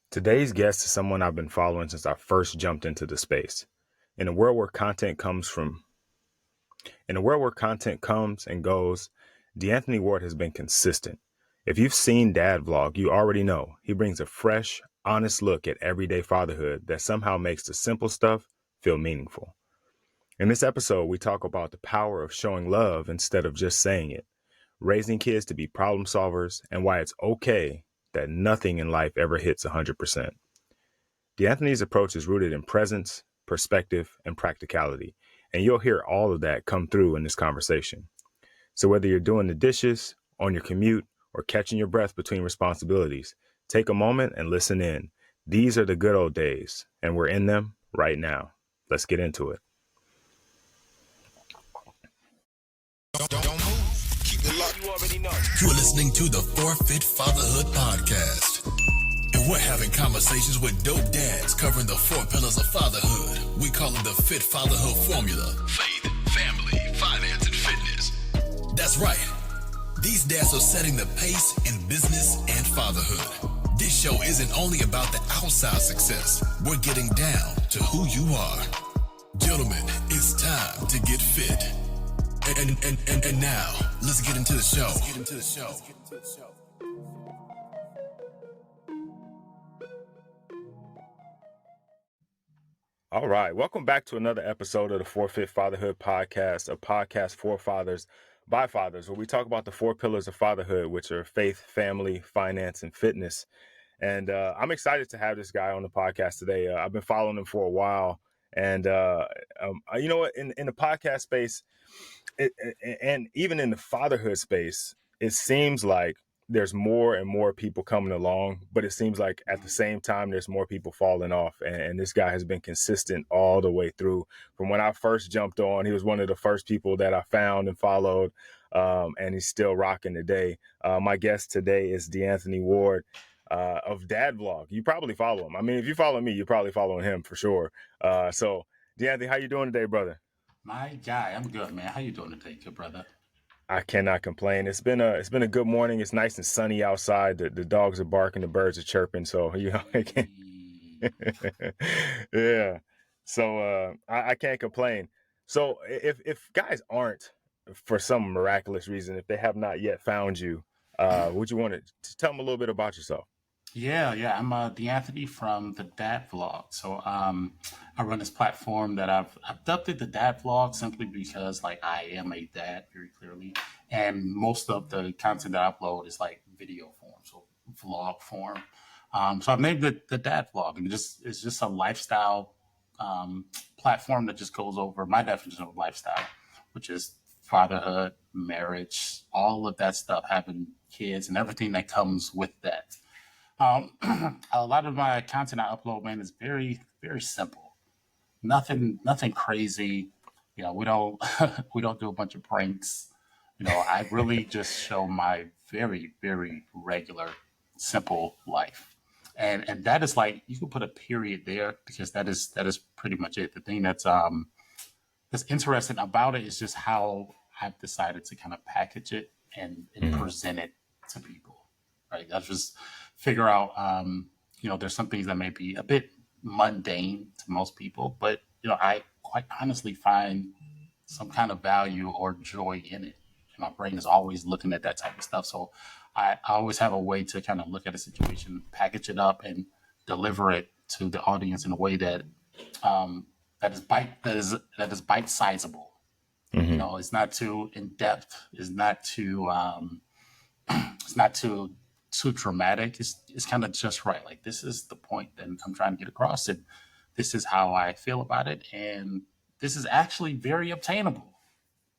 Today's guest is someone I've been following since I first jumped into the space. In a world where content comes and goes, D'Anthony Ward has been consistent. If you've seen Dad Vlog, you already know he brings a fresh, honest look at everyday fatherhood that somehow makes the simple stuff feel meaningful. In this episode, we talk about the power of showing love instead of just saying it, raising kids to be problem solvers, and why it's okay that nothing in life ever hits 100%. D'Anthony's approach is rooted in presence, perspective, and practicality, and you'll hear all of that come through in this conversation. So whether you're doing the dishes, on your commute, or catching your breath between responsibilities, take a moment and listen in. These are the good old days, and we're in them right now. Let's get into it. Don't move. Keep it locked. You already know. You're listening to the Fit Fatherhood podcast. And we're having conversations with dope dads covering the 4 pillars of fatherhood. We call it the Fit Fatherhood formula. Faith, family, finance, and fitness. That's right. These dads are setting the pace in business and fatherhood. This show isn't only about the outside success. We're getting down to who you are. Gentlemen, it's time to get fit. And now, let's get into the show. All right. Welcome back to another episode of the Fit Fatherhood podcast, a podcast for fathers by fathers, where we talk about the 4 pillars of fatherhood, which are faith, family, finance, and fitness. And I'm excited to have this guy on the podcast today. I've been following him for a while. And you know what? In the podcast space, and even in the fatherhood space, it seems like there's more and more people coming along, but it seems like at the same time, there's more people falling off. And this guy has been consistent all the way through. From when I first jumped on, he was one of the first people that I found and followed, and he's still rocking today. My guest today is D'Anthony Ward of Dad Vlog. You probably follow him. I mean, if you follow me, you're probably following him for sure. So D'Anthony, how you doing today, brother? My guy, I'm good, man. How you doing today, good brother? I cannot complain. It's been a good morning. It's nice and sunny outside. The dogs are barking, the birds are chirping. So I can't. Yeah. So I can't complain. So if guys aren't, for some miraculous reason, if they have not yet found you, would you want to tell them a little bit about yourself? Yeah. I'm D'Anthony from the Dad Vlog. So I run this platform that I've dubbed it the Dad Vlog simply because like I am a dad very clearly, and most of the content that I upload is like video form, so vlog form. So I've named it the Dad Vlog, and it's just a lifestyle platform that just goes over my definition of lifestyle, which is fatherhood, marriage, all of that stuff, having kids, and everything that comes with that. A lot of my content I upload, man, is very, very simple. Nothing crazy. You know, we don't we don't do a bunch of pranks. You know, I really just show my very, very regular, simple life. And that is like you can put a period there because that is pretty much it. The thing that's interesting about it is just how I've decided to kind of package it and present it to people. Right. That's just figure out, there's some things that may be a bit mundane to most people, but, I quite honestly find some kind of value or joy in it. And my brain is always looking at that type of stuff. So I always have a way to kind of look at a situation, package it up, and deliver it to the audience in a way that that is bite sizable. Mm-hmm. You know, it's not too in depth. It's not too dramatic. It's kind of just right. Like this is the point that I'm trying to get across, and this is how I feel about it, and this is actually very obtainable.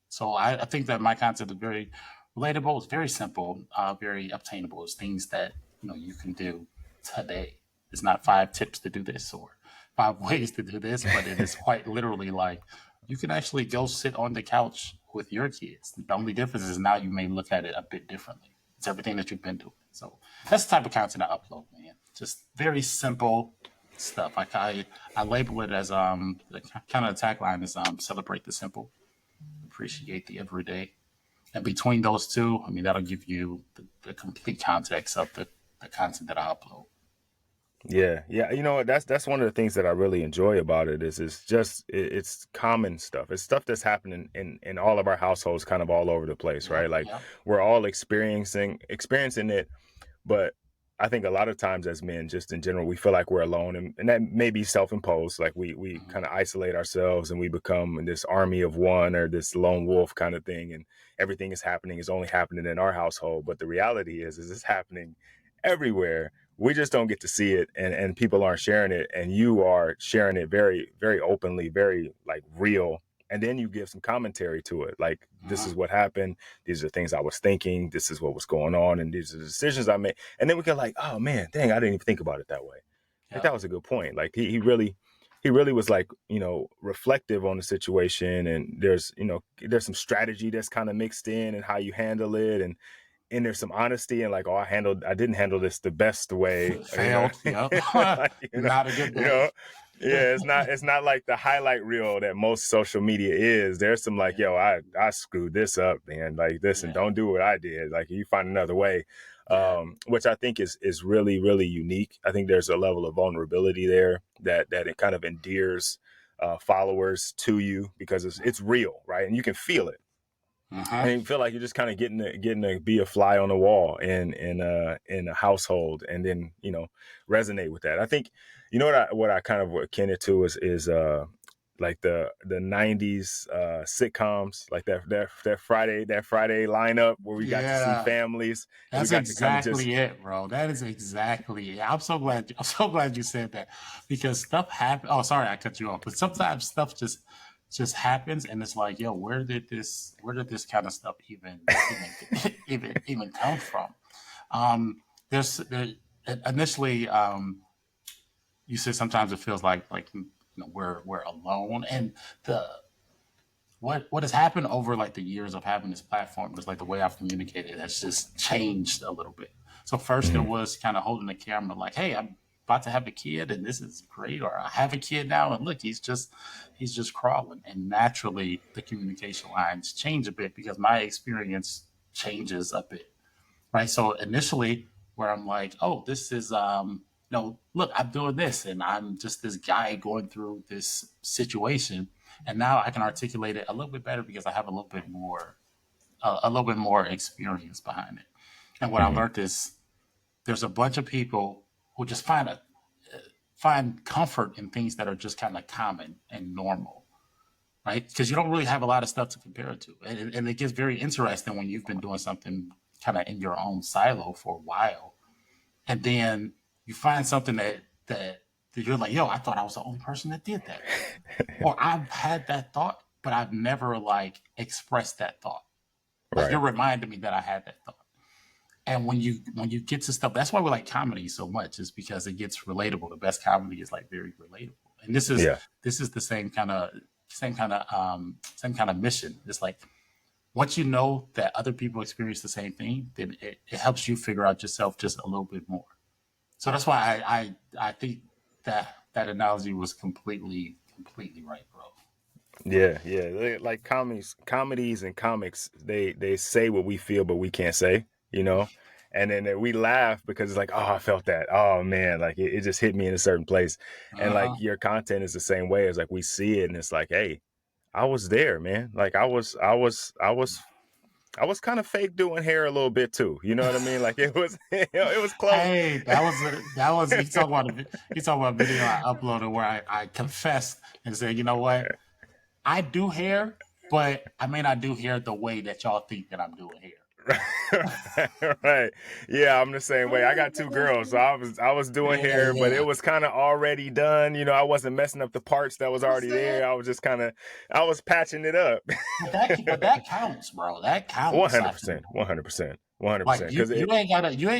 So I think that my concept is very relatable. It's very simple, very obtainable. It's things that you can do today. It's not 5 tips to do this or 5 ways to do this, but it is quite literally like you can actually go sit on the couch with your kids. The only difference is now you may look at it a bit differently. It's everything that you've been doing. So that's the type of content I upload, man. Just very simple stuff. Like I label it as the kind of tagline is celebrate the simple, appreciate the everyday. And between those two, I mean, that'll give you the complete context of the content that I upload. Yeah, yeah. You know what? That's one of the things that I really enjoy about it is it's common stuff. It's stuff that's happening in all of our households, kind of all over the place, Yep, right? Like yep. we're all experiencing it. But I think a lot of times as men, just in general, we feel like we're alone, and that may be self-imposed. Like we Mhm. kind of isolate ourselves and we become this army of one or this lone wolf kind of thing, and everything is only happening in our household. But the reality is it's happening everywhere. We just don't get to see it, and people aren't sharing it, and you are sharing it very, very openly, very like real. And then you give some commentary to it, like this Mhm. is what happened. These are things I was thinking. This is what was going on, and these are the decisions I made. And then we can like, oh man, dang, I didn't even think about it that way. Like Yep. that was a good point. Like he really was like, reflective on the situation, and there's some strategy that's kind of mixed in and how you handle it, and there's some honesty and like, oh, I didn't handle this the best way, Failed. Yep. like, Not a good you day. know, yeah, it's not like the highlight reel that most social media is. There's some like, Yeah. yo, I screwed this up, man. Like this, and Yeah. don't do what I did. Like you find another way, Yeah. which I think is really, really unique. I think there's a level of vulnerability there that it kind of endears followers to you because it's real, right? And you can feel it, Uh-huh. and you feel like you're just kind of getting to be a fly on the wall in a household, and then resonate with that. I think what I kind of akin it to is like the '90s sitcoms, like that Friday lineup where we got to see Yeah. families and we That's got to kind of just exactly it, bro. That is exactly it. I'm so glad you said that because stuff happens. Oh, sorry, I cut you off. But sometimes stuff just happens, and it's like, yo, where did this kind of stuff even even come from? There, initially, you said sometimes it feels like we're alone, and the what has happened over like the years of having this platform is like the way I've communicated has just changed a little bit. So first it Mhm. was kind of holding the camera like, hey, I'm about to have a kid and this is great, or I have a kid now and look, he's just crawling. And naturally the communication lines change a bit because my experience changes a bit. Right. So initially where I'm like, oh, this is look, I'm doing this and I'm just this guy going through this situation. And now I can articulate it a little bit better because I have a little bit more experience behind it. And what I Mhm. learned is there's a bunch of people who just find comfort in things that are just kind of common and normal, right? Because you don't really have a lot of stuff to compare it to, and it gets very interesting when you've been doing something kind of in your own silo for a while, and then you find something that you're like, yo, I thought I was the only person that did that, or I've had that thought, but I've never like expressed that thought. Like you're Right. reminding me that I had that thought. And when you get to stuff, that's why we like comedy so much, is because it gets relatable. The best comedy is like very relatable. And this is Yeah. this is the same kind of mission. It's like once you know that other people experience the same thing, then it helps you figure out yourself just a little bit more. So that's why I think that analogy was completely right, bro. Yeah, yeah. Like comedies and comics, they say what we feel, but we can't say, you know. And then we laugh because it's like, oh, I felt that. Oh man, like it just hit me in a certain place. And Uh like huh. your content is the same way. As like we see it, and it's like, hey, I was there, man. Like I was kind of fake doing hair a little bit too. You know what I mean? Like it was, it was close. Hey, that was you talk about a video I uploaded where I confessed and said, you know what, I do hair, but I may not do hair the way that y'all think that I'm doing hair. Right. Yeah, I'm the same way. I got two girls, so I was doing Yeah, hair, but it yeah. was kind of already done. I wasn't messing up the parts that was already there. I was just I was patching it up. But that counts, bro. That counts. I feel 100%, 100%, 100%. like you Because you it ain't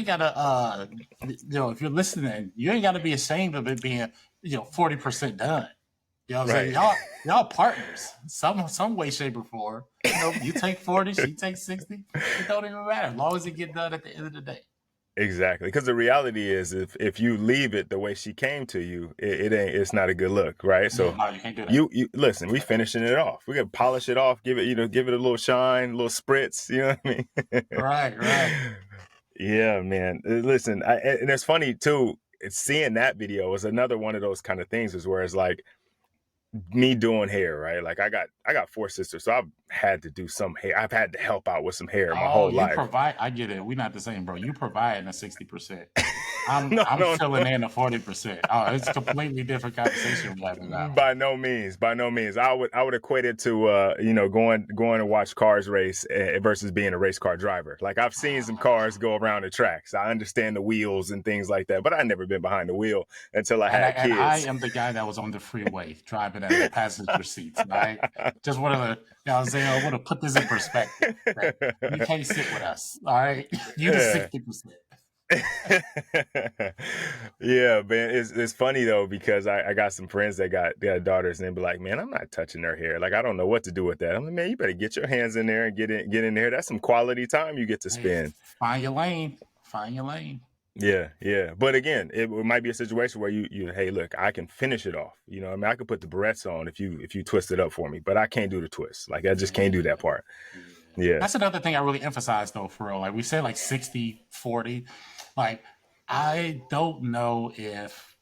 gotta if you're listening, you ain't gotta be ashamed of it being 40% done. You know what I'm saying? right. Y'all partners, some way, shape, or form. You take 40, she takes 60. It don't even matter as long as it get done at the end of the day. Exactly. Because the reality is, if you leave it the way she came to you, it's not a good look, right? Yeah, So no, you can't do that. you listen. We finishing it off. We can polish it off. Give it a little shine, a little spritz. You know what I mean? Right, right. Yeah, man. Listen, and it's funny too. seeing that video was another one of those kind of things, is where it's like me doing hair, right? Like I got 4 sisters, so I've had to do some hair. I've had to help out with some hair my Oh, whole you life. provide. I get it. We're not the same, bro. You provide a 60%. I'm No, I'm no, filling no. in the 40%. Oh, it's a completely different conversation we're having now. By no means, by no means. I would equate it to going to watch cars race versus being a race car driver. Like I've seen some cars go around the tracks. I understand the wheels and things like that, but I never been behind the wheel until I had And I kids. am the guy that was on the freeway driving at the passenger seats. Right? Just want to, I'm saying, I want to put this in perspective. That you can't sit with us. All right, you the Yeah. 60%. Yeah, man. It's funny though, because I got some friends that got daughters, and they be like, man, I'm not touching their hair. Like I don't know what to do with that. I'm like, man, you better get your hands in there and get in there. That's some quality time you get to Hey, spend. find your lane. Find your lane. Yeah, yeah. But again, it might be a situation where you hey, look, I can finish it off. I mean, I could put the barrettes on if you twist it up for me, but I can't do the twist. Like I just can't do that Yeah. part. Yeah. Yeah. That's another thing I really emphasize though, for real. Like we said, like 60-40. Like I don't know if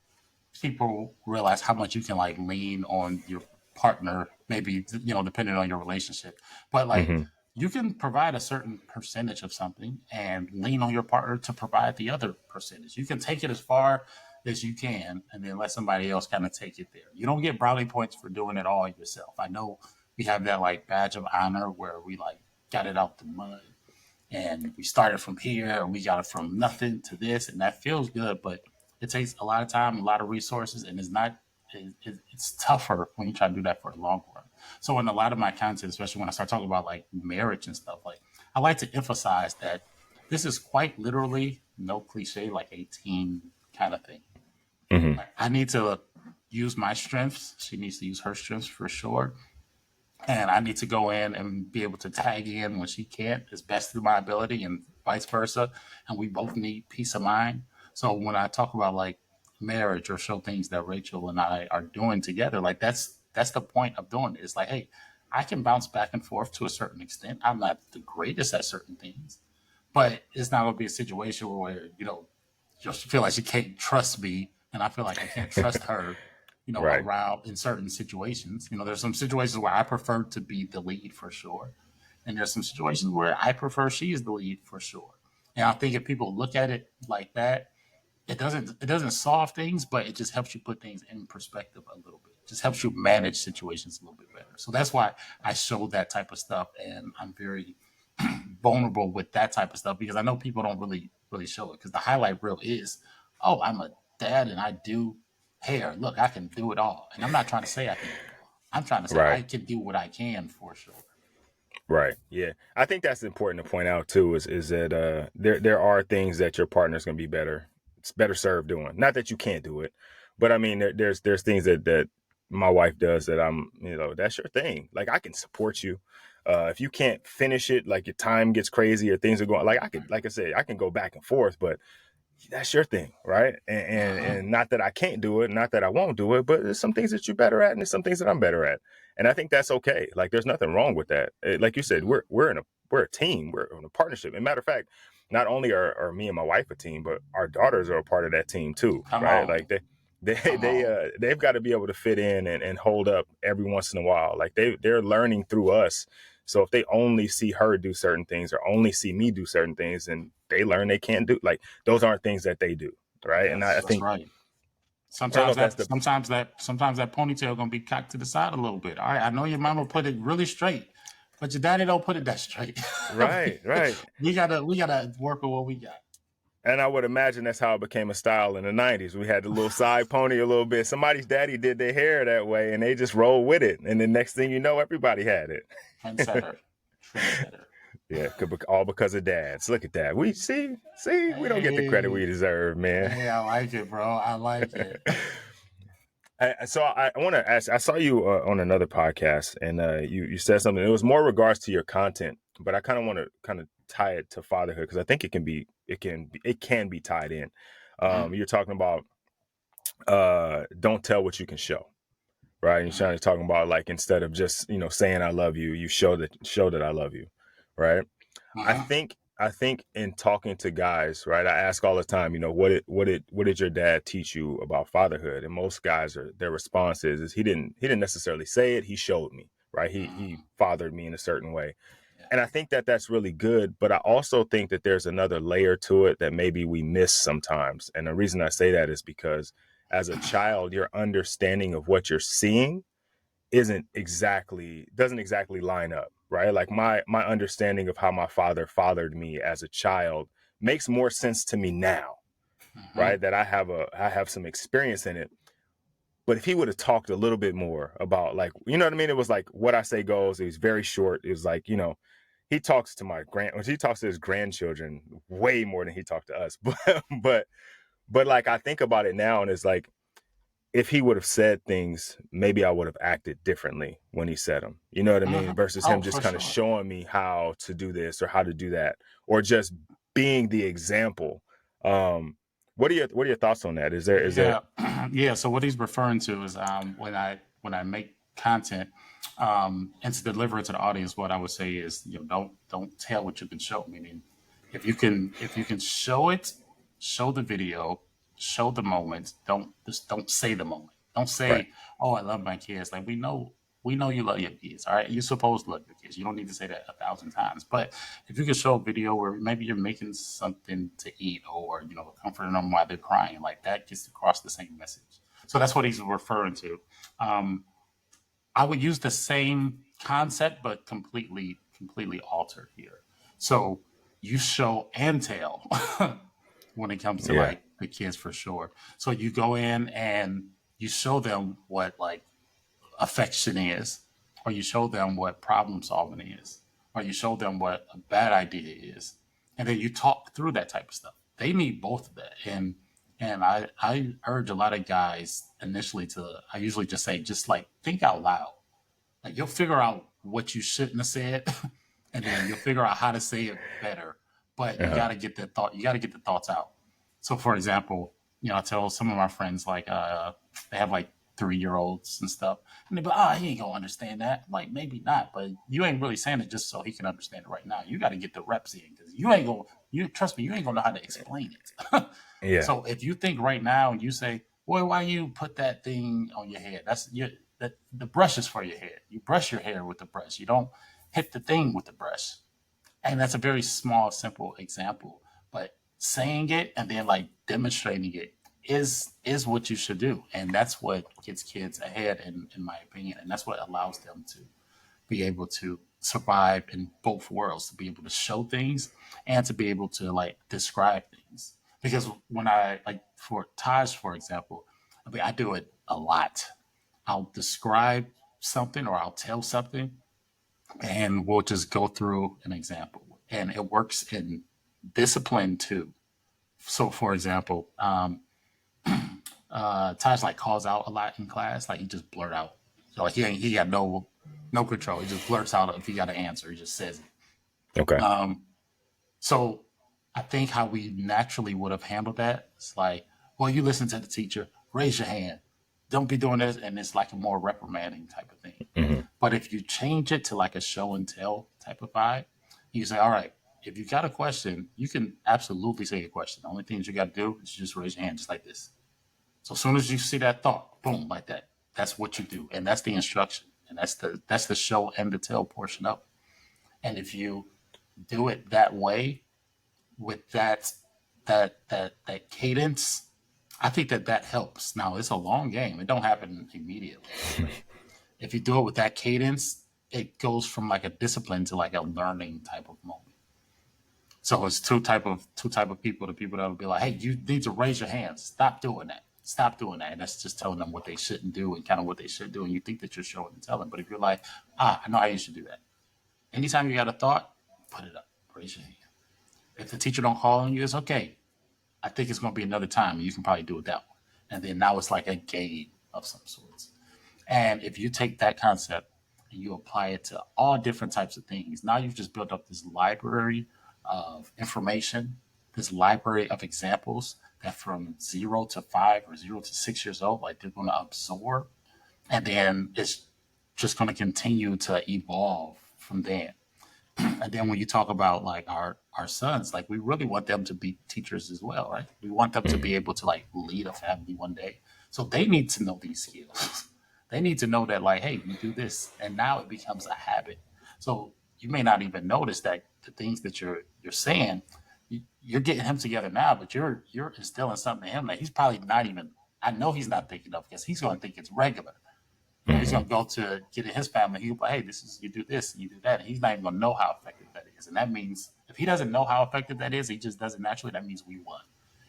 people realize how much you can like lean on your partner, maybe, depending on your relationship. But like Hmm. you can provide a certain percentage of something and lean on your partner to provide the other percentage. You can take it as far as you can and then let somebody else kind of take it there. You don't get brownie points for doing it all yourself. I know we have that like badge of honor where we like got it out the mud and we started from here and we got it from nothing to this, and that feels good, but it takes a lot of time, a lot of resources, and it's tougher when you try to do that for the long run. So in a lot of my content, especially when I start talking about like marriage and stuff, like I like to emphasize that this is quite literally, no cliche, like a team kind of thing. Hmm. Like, I need to use my strengths, she needs to use her strengths for sure, and I need to go in and be able to tag in when she can't, as best through my ability, and vice versa. And we both need peace of mind. So when I talk about like marriage or show things that Rachel and I are doing together, like that's the point of doing it. It's like, hey, I can bounce back and forth to a certain extent. I'm not the greatest at certain things, but it's not going to be a situation where you feel like she can't trust me, and I feel like I can't trust her. Right. Around in certain situations. There's some situations where I prefer to be the lead for sure, and there's some situations where I prefer she is the lead for sure. And I think if people look at it like that, it doesn't solve things, but it just helps you put things in perspective a little bit. It just helps you manage situations a little bit better. So that's why I show that type of stuff, and I'm very vulnerable with that type of stuff because I know people don't really show it because the highlight reel is, oh, I'm a dad and I do hair. Look, I can do it all, and I'm not trying to say I can do it all. I'm trying to say Right. I can do what I can for sure. Right. Yeah. I think that's important to point out too, is that there are things that your partner's gonna be better served doing. Not that you can't do it, but I mean there's things that my wife does that that's your thing. Like I can support you. If you can't finish it, like your time gets crazy or things are going, like I could, like I said, I can go back and forth, but that's your thing, right? Uh-huh. And not that I can't do it, not that I won't do it, but there's some things that you're better at, and there's some things that I'm better at, and I think that's okay. Like there's nothing wrong with that. Like you said, we're a team, we're in a partnership. And matter of fact, not only are me and my wife a team, but our daughters are a part of that team too, Come right? on, Like come on. they've got to be able to fit in and hold up every once in a while. Like they're learning through us. So if they only see her do certain things or only see me do certain things, and they learn they can't do, like those aren't things that they do, right? And I That's think right. I don't know Sometimes if that's that the sometimes that sometimes that ponytail gonna be cocked to the side a little bit. All right, I know your mama put it really straight, but your daddy don't put it that straight. right, right. we gotta work with what we got. And I would imagine that's how it became a style in the 90s. We had the little side pony a little bit. Somebody's daddy did their hair that way and they just rolled with it. And the next thing you know, everybody had it. Trendsetter, trendsetter. Yeah, all because of dads. Look at that. We don't get the credit we Hey, deserve, man. hey, I like it, bro. I like it. So I want to ask. I saw you on another podcast, and you said something. It was more regards to your content, but I kind of want to kind of tie it to fatherhood because I think it can be tied in. Mm, You're talking about don't tell what you can show, right? And you're mm, trying to talk about like instead of just saying I love you, you show that I love you, right? I uh-huh. think. I think in talking to guys, right, I ask all the time, what did your dad teach you about fatherhood? And most guys their response is he didn't necessarily say it, he showed me, right? He fathered me in a certain way. Yeah. And I think that that's really good, but I also think that there's another layer to it that maybe we miss sometimes. And the reason I say that is because as a child, your understanding of what you're seeing doesn't exactly line up, right? Like my understanding of how my father fathered me as a child makes more sense to me now, Mm-hmm. right? That I have some experience in it. But if he would have talked a little bit more about, like, you know what I mean? It was like what I say goes. It was very short. It was like, he talks to his grandchildren way more than he talked to us. But but like I think about it now, and it's like, if he would have said things, maybe I would have acted differently when he said them. You know what I Mm-hmm. mean? Versus him Oh, just for kind of sure. showing me how to do this or how to do that, or just being the example. Um, what are your thoughts on that? Is there? Yeah, yeah. So what he's referring to is when I make content and to deliver it to the audience, what I would say is, don't tell what you can show. Meaning, if you can show it, show the video, show the moment. Don't say the moment. Don't Right. say, "Oh, I love my kids." Like we know you love your kids. All right, you're supposed to love your kids. You don't need to say that 1,000 times. But if you can show a video where maybe you're making something to eat, or comforting them while they're crying, like that gets across the same message. So that's what he's referring to. Um, I would use the same concept, but completely altered here. So you show and tell when it comes to Yeah. like the kids for sure. So you go in and you show them what like affection is, or you show them what problem solving is, or you show them what a bad idea is, and then you talk through that type of stuff. They need both of that, and I urge a lot of guys initially to, I usually just say, just like think out loud. Like you'll figure out what you shouldn't have said, and then you'll figure out how to say it better. But you Uh-huh. got to get the thought. You got to get the thoughts out. So, for example, I tell some of my friends like they have like 3 year olds and stuff, and they be, oh, he ain't gonna understand that. Like maybe not, but you ain't really saying it just so he can understand it right now. You got to get the reps in because you ain't gonna. You trust me, you ain't gonna know how to explain it. Yeah. So if you think right now and you say, boy, why you put that thing on your head? The brush is for your hair. You brush your hair with the brush. You don't hit the thing with the brush. And that's a very small, simple example. But saying it and then like demonstrating it is what you should do. And that's what gets kids ahead in my opinion. And that's what allows them to be able to survive in both worlds, to be able to show things and to be able to like describe things. Because when I like for Taj, for example, I mean I do it a lot. I'll describe something or I'll tell something and we'll just go through an example. And it works in discipline too. So for example, Taj like calls out a lot in class, like he just blurt out. So like he got no control. He just blurts out if he got an answer, he just says it. Okay. So I think how we naturally would have handled that is like, well, you listen to the teacher, raise your hand. Don't be doing this. And it's like a more reprimanding type of thing. Hmm. But if you change it to like a show and tell type of vibe, you say, all right, if you got a question, you can absolutely say a question. The only thing you got to do is just raise your hand just like this. So as soon as you see that thought, boom, like that, that's what you do. And that's the instruction. And that's the show and the tell portion of it. And if you do it that way, with that cadence, I think that helps. Now it's a long game; it don't happen immediately. But if you do it with that cadence, it goes from like a discipline to like a learning type of moment. So it's two type of people: the people that will be like, "Hey, you need to raise your hands. Stop doing that. Stop doing that." And that's just telling them what they shouldn't do and kind of what they should do. And you think that you're showing and telling, but if you're like, I know how you should do that. Anytime you got a thought, put it up, raise your hand. If the teacher don't call on you, it's okay. I think it's going to be another time. You can probably do it that one. And then now it's like a game of some sorts. And if you take that concept and you apply it to all different types of things, now you've just built up this library of information, this library of examples that from 0 to 5 or 0 to 6 years old, like they're going to absorb. And then it's just going to continue to evolve from there. And then when you talk about like our sons, like we really want them to be teachers as well, right? We want them to Mm-hmm. be able to like lead a family one day. So they need to know these skills. They need to know that like, hey, you do this, and now it becomes a habit. So you may not even notice that the things that you're saying, you're getting him together now, but you're instilling something in him that he's probably not even. I know he's not thinking of because he's going to think it's regular. You know, he's Mm-hmm. going to go to get in his family. He'll be like, hey, this is, you do this and you do that. And he's not even going to know how effective that is. And that means if he doesn't know how effective that is, he just does it naturally. That means we won.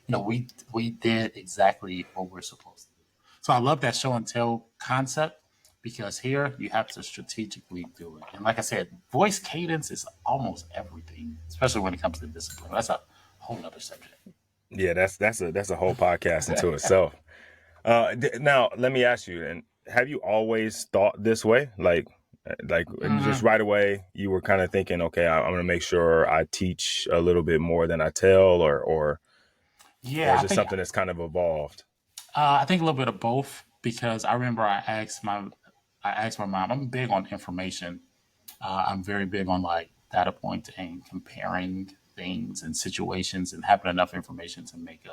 You know, we did exactly what we're supposed to do. So I love that show and tell concept because here you have to strategically do it. And like I said, voice cadence is almost everything, especially when it comes to discipline. That's a whole other subject. Yeah, that's a whole podcast into itself. Now let me ask you, and have you always thought this way? Like just Mm, right away, you were kind of thinking, okay, I'm going to make sure I teach a little bit more than I tell, or yeah, is it something that's kind of evolved? I think a little bit of both because I remember I asked my mom. I'm big on information. I'm very big on like data points and comparing things and situations and having enough information to make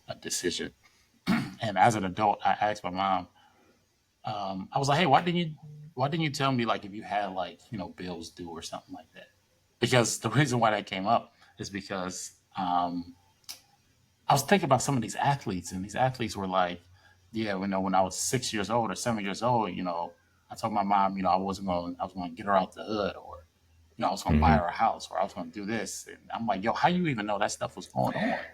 a decision. And as an adult, I asked my mom. I was like, "Hey, why didn't you tell me like if you had like bills due or something like that?" Because the reason why that came up is because I was thinking about some of these athletes, and these athletes were like, "Yeah, when I was 6 years old or 7 years old, I told my mom, I was going to get her out the hood, or I was going to buy Hmm. her a house, or I was going to do this." And I'm like, "Yo, how you even know that stuff was going on?"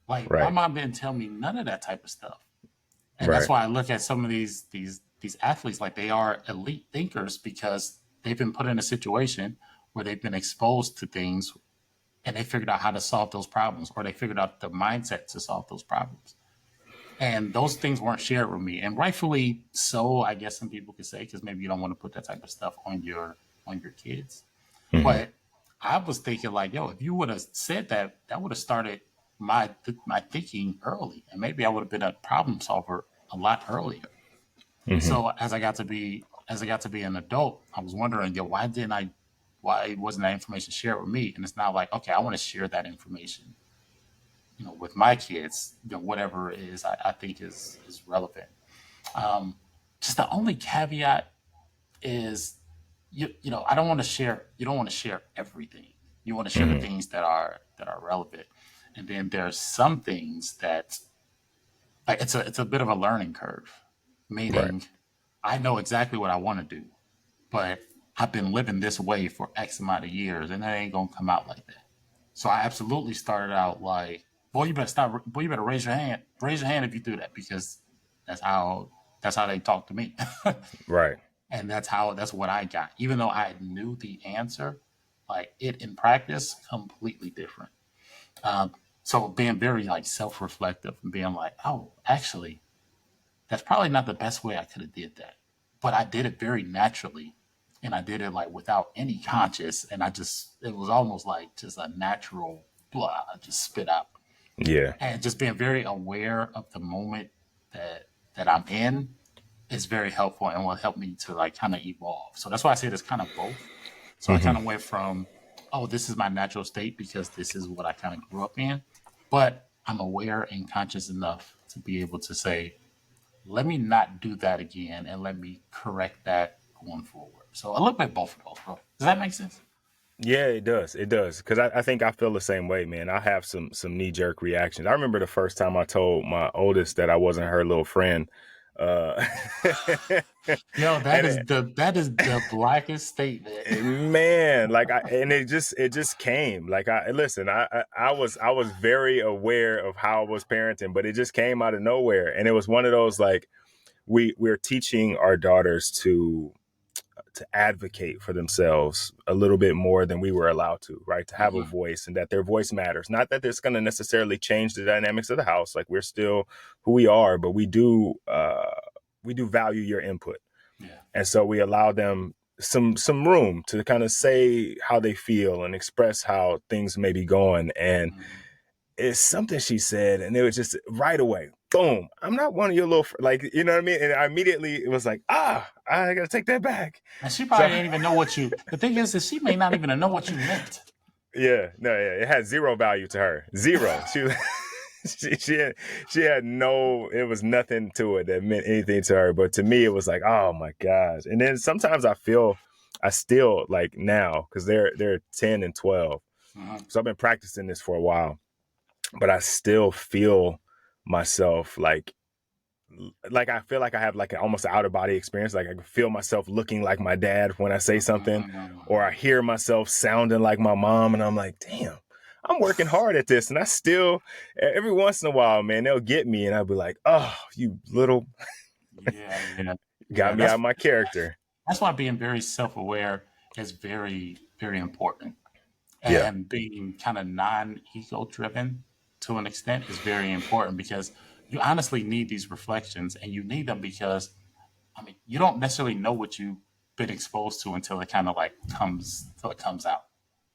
Like, my Right, mom didn't tell me none of that type of stuff, and that's right. why I look at some of these athletes like they are elite thinkers because they've been put in a situation where they've been exposed to things and they figured out how to solve those problems or they figured out the mindset to solve those problems. And those things weren't shared with me, and rightfully so, I guess some people could say, because maybe you don't want to put that type of stuff on your kids. Hmm. But I was thinking like, yo, if you would have said that, that would have started my thinking early, and maybe I would have been a problem solver a lot earlier. Hmm. So as I got to be an adult, I was wondering, yo, why wasn't that information shared with me? And it's not like, okay, I want to share that information, with my kids, whatever it is I think is relevant. Um, just the only caveat is I don't want to share. You don't want to share everything. You want to share the Hmm. things that are relevant, and then there's some things that like it's a bit of a learning curve. Right. Meaning, I know exactly what I want to do, but I've been living this way for X amount of years, and that ain't gonna come out like that. So I absolutely started out like, boy, you better stop. Boy, you better raise your hand. Raise your hand if you do that because that's how that's how they talk to me, Right. and that's what I got. Even though I knew the answer, like it in practice, completely different. Um, so being very like self-reflective and being like, oh, actually, that's probably not the best way I could have did that, but I did it very naturally, and I did it like without any conscious, and it was almost like just a natural blah, just spit out, Yeah. and just being very aware of the moment that I'm in is very helpful and will help me to like kind of evolve. So that's why I say it's kind of both. So I Hmm. kind of went from, oh, this is my natural state because this is what I kind of grew up in, but I'm aware and conscious enough to be able to say, let me not do that again and let me correct that going forward. So a little bit both of those, bro. Does that make sense? Yeah, it does. It does. Because I think I feel the same way, man. I have some knee jerk reactions. I remember the first time I told my oldest that I wasn't her little friend. Uh, Yo, and it, that is the blackest statement. man, and it just came. Like I listen, I was very aware of how I was parenting, but it just came out of nowhere. And it was one of those like we're teaching our daughters to advocate for themselves a little bit more than we were allowed to, right? To have a Hmm. voice and that their voice matters. Not that it's going to necessarily change the dynamics of the house. Like we're still who we are, but we do value your input. Yeah. And so we allow them some room to kind of say how they feel and express how things may be going. And Hmm. it's something she said, and it was just right away, boom, I'm not one of your little, like, you know what I mean? And I immediately, it was like, I got to take that back. And she So, probably didn't even know what you, the thing is that she may not even know what you meant. yeah, no, yeah, it had zero value to her. Zero. She was, she had no, it was nothing to it that meant anything to her. But to me, it was like, oh my gosh. And then sometimes I still like now, because they're 10 and 12. So I've been practicing this for a while, but I still feel myself like I feel like I have like an almost out of body experience. Like I can feel myself looking like my dad when I say something, or I hear myself sounding like my mom, and I'm like, damn, I'm working hard at this. And I still, every once in a while, man, they'll get me, and I'll be like, oh, you little, got me out of my character. That's why being very self-aware is very, very important. And being kind of non-ego driven to an extent is very important, because you honestly need these reflections, and you need them because, I mean, you don't necessarily know what you've been exposed to until it kind of like comes out.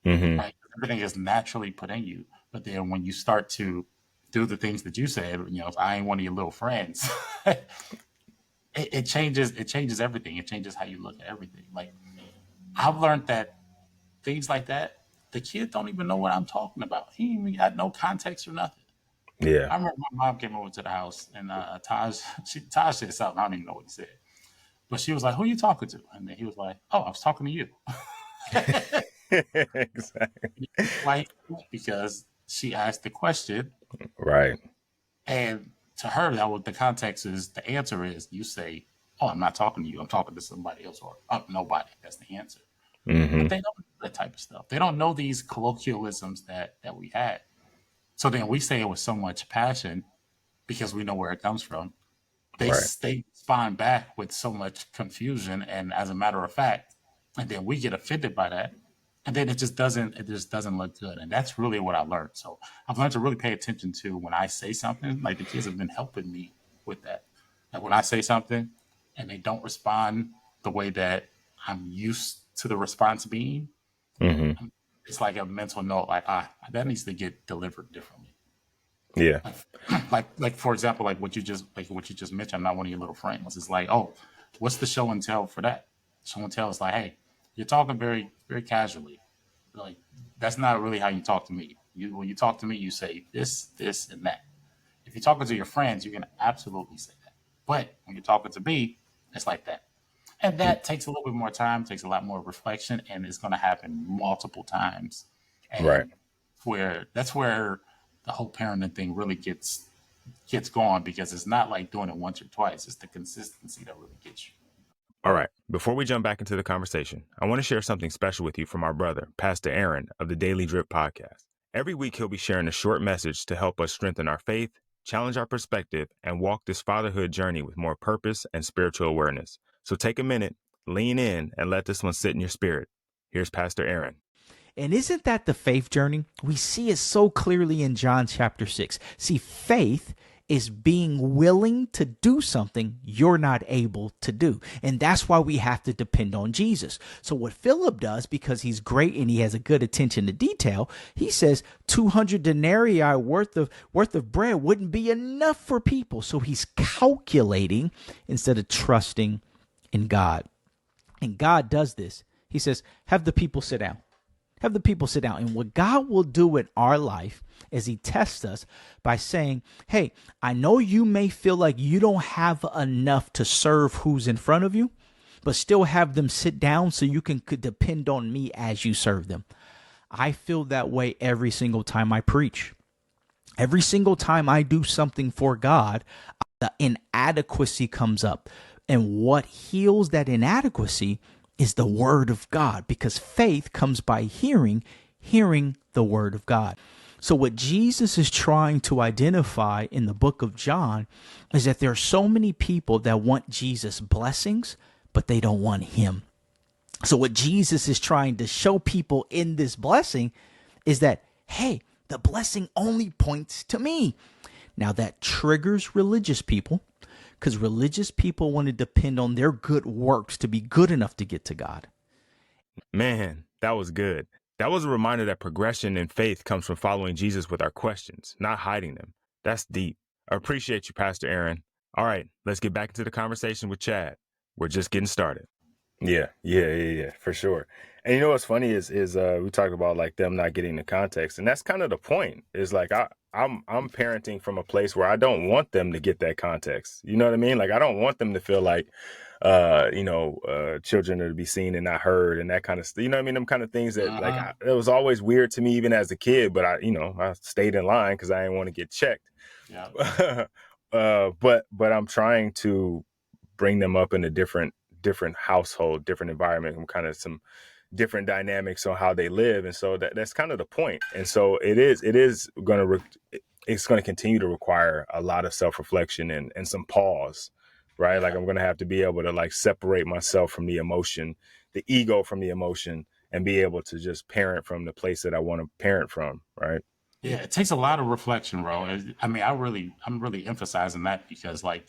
Mm-hmm. Right? Everything is naturally put in you. But then when you start to do the things that you said, I ain't one of your little friends. it changes everything. It changes how you look at everything. Like, I've learned that things like that, the kid don't even know what I'm talking about. He even got no context or nothing. Yeah. I remember my mom came over to the house, and Taj said something. I don't even know what he said. But she was like, who are you talking to? And then he was like, oh, I was talking to you. Exactly. Why? Because she asked the question. Right. And to her, the context is, the answer is, you say, oh, I'm not talking to you. I'm talking to somebody else, or nobody. That's the answer. Mm-hmm. But they don't know that type of stuff. They don't know these colloquialisms that we had. So then we say it with so much passion because we know where it comes from. They respond back with so much confusion, and as a matter of fact, and then we get offended by that, and then it just doesn't look good. And that's really what I learned. So I've learned to really pay attention to when I say something. Like, the kids have been helping me with that. Like, when I say something and they don't respond the way that I'm used to the response being, it's like a mental note, like, that needs to get delivered differently. Yeah. Like for example, like what you just mentioned, I'm not one of your little friends. It's like, oh, what's the show and tell for that? Show and tell is like, hey, you're talking very, very casually. Like, that's not really how you talk to me. When you talk to me, you say this, and that. If you're talking to your friends, you can absolutely say that. But when you're talking to me, it's like that. And that takes a little bit more time, takes a lot more reflection, and it's going to happen multiple times. And that's where the whole parenting thing really gets going, because it's not like doing it once or twice. It's the consistency that really gets you. All right. Before we jump back into the conversation, I want to share something special with you from our brother, Pastor Aaron of the Daily Drip podcast. Every week, he'll be sharing a short message to help us strengthen our faith, challenge our perspective, and walk this fatherhood journey with more purpose and spiritual awareness. So take a minute, lean in, and let this one sit in your spirit. Here's Pastor Aaron. And isn't that the faith journey? We see it so clearly in John chapter 6. See, faith is being willing to do something you're not able to do. And that's why we have to depend on Jesus. So what Philip does, because he's great and he has a good attention to detail, he says 200 denarii worth of bread wouldn't be enough for people. So he's calculating instead of trusting in God. And God does this. He says, have the people sit down. Have the people sit down. And what God will do in our life is he tests us by saying, hey, I know you may feel like you don't have enough to serve who's in front of you, but still have them sit down so you can depend on me as you serve them. I feel that way every single time I preach. Every single time I do something for God, the inadequacy comes up. And what heals that inadequacy is the word of God, because faith comes by hearing the word of God. So what Jesus is trying to identify in the book of John is that there are so many people that want Jesus' blessings, but they don't want him. So what Jesus is trying to show people in this blessing is that, hey, the blessing only points to me. Now that triggers religious people, because religious people want to depend on their good works to be good enough to get to God. Man, that was good. That was a reminder that progression in faith comes from following Jesus with our questions, not hiding them. That's deep. I appreciate you, Pastor Aaron. All right, let's get back into the conversation with Chad. We're just getting started. Yeah, for sure. And you know what's funny is we talked about like them not getting the context, and that's kind of the point. Is like I'm parenting from a place where I don't want them to get that context. You know what I mean? Like I don't want them to feel like children are to be seen and not heard and that kind of stuff. You know what I mean? Them kind of things that like it was always weird to me even as a kid, but I stayed in line because I didn't want to get checked. Yeah. But I'm trying to bring them up in a different household, different environment, and kind of some different dynamics on how they live. And so that's kind of the point. And so it's going to continue to require a lot of self-reflection and some pause, right? Yeah. Like I'm going to have to be able to like separate myself from the emotion, the ego from the emotion, and be able to just parent from the place that I want to parent from. Right. Yeah, it takes a lot of reflection, bro. I mean, I'm really emphasizing that because like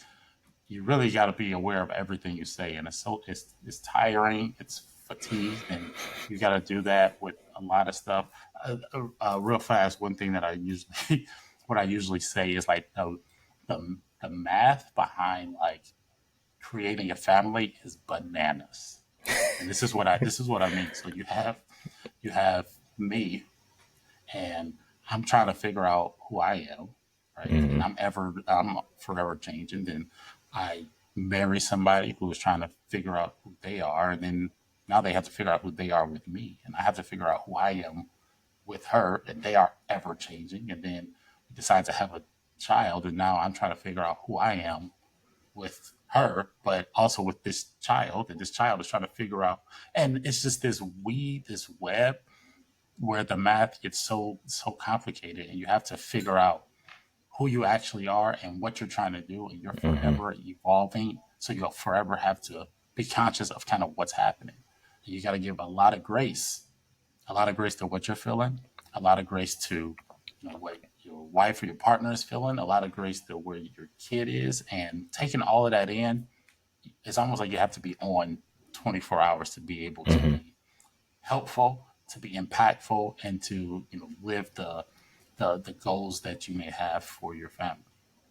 you really got to be aware of everything you say, and it's tiring, it's fatigued, and you got to do that with a lot of stuff. Real fast, one thing that I usually what I usually say is like the math behind like creating a family is bananas, and this is what I mean. So you have me, and I'm trying to figure out who I am, right? And I'm forever changing. Then I marry somebody who is trying to figure out who they are, and then now they have to figure out who they are with me, and I have to figure out who I am with her, and they are ever changing. And then we decide to have a child, and now I'm trying to figure out who I am with her, but also with this child, and this child is trying to figure out, and it's just this web where the math gets so complicated, and you have to figure out who you actually are and what you're trying to do, and you're forever evolving, so you'll forever have to be conscious of kind of what's happening, and you got to give a lot of grace to what you're feeling, a lot of grace to what your wife or your partner is feeling, a lot of grace to where your kid is, and taking all of that in. It's almost like you have to be on 24 hours to be able to be helpful, to be impactful, and to live the goals that you may have for your family.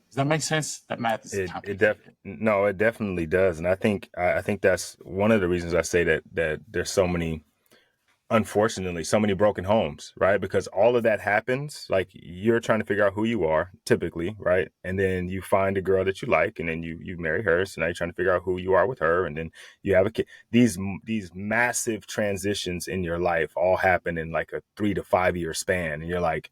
Does that make sense? That math is complicated. No, it definitely does. And I think that's one of the reasons I say that there's unfortunately so many broken homes, right? Because all of that happens, like you're trying to figure out who you are typically, right? And then you find a girl that you like, and then you marry her. So now you're trying to figure out who you are with her, and then you have a kid. These massive transitions in your life all happen in like a 3 to 5 year span. And you're like,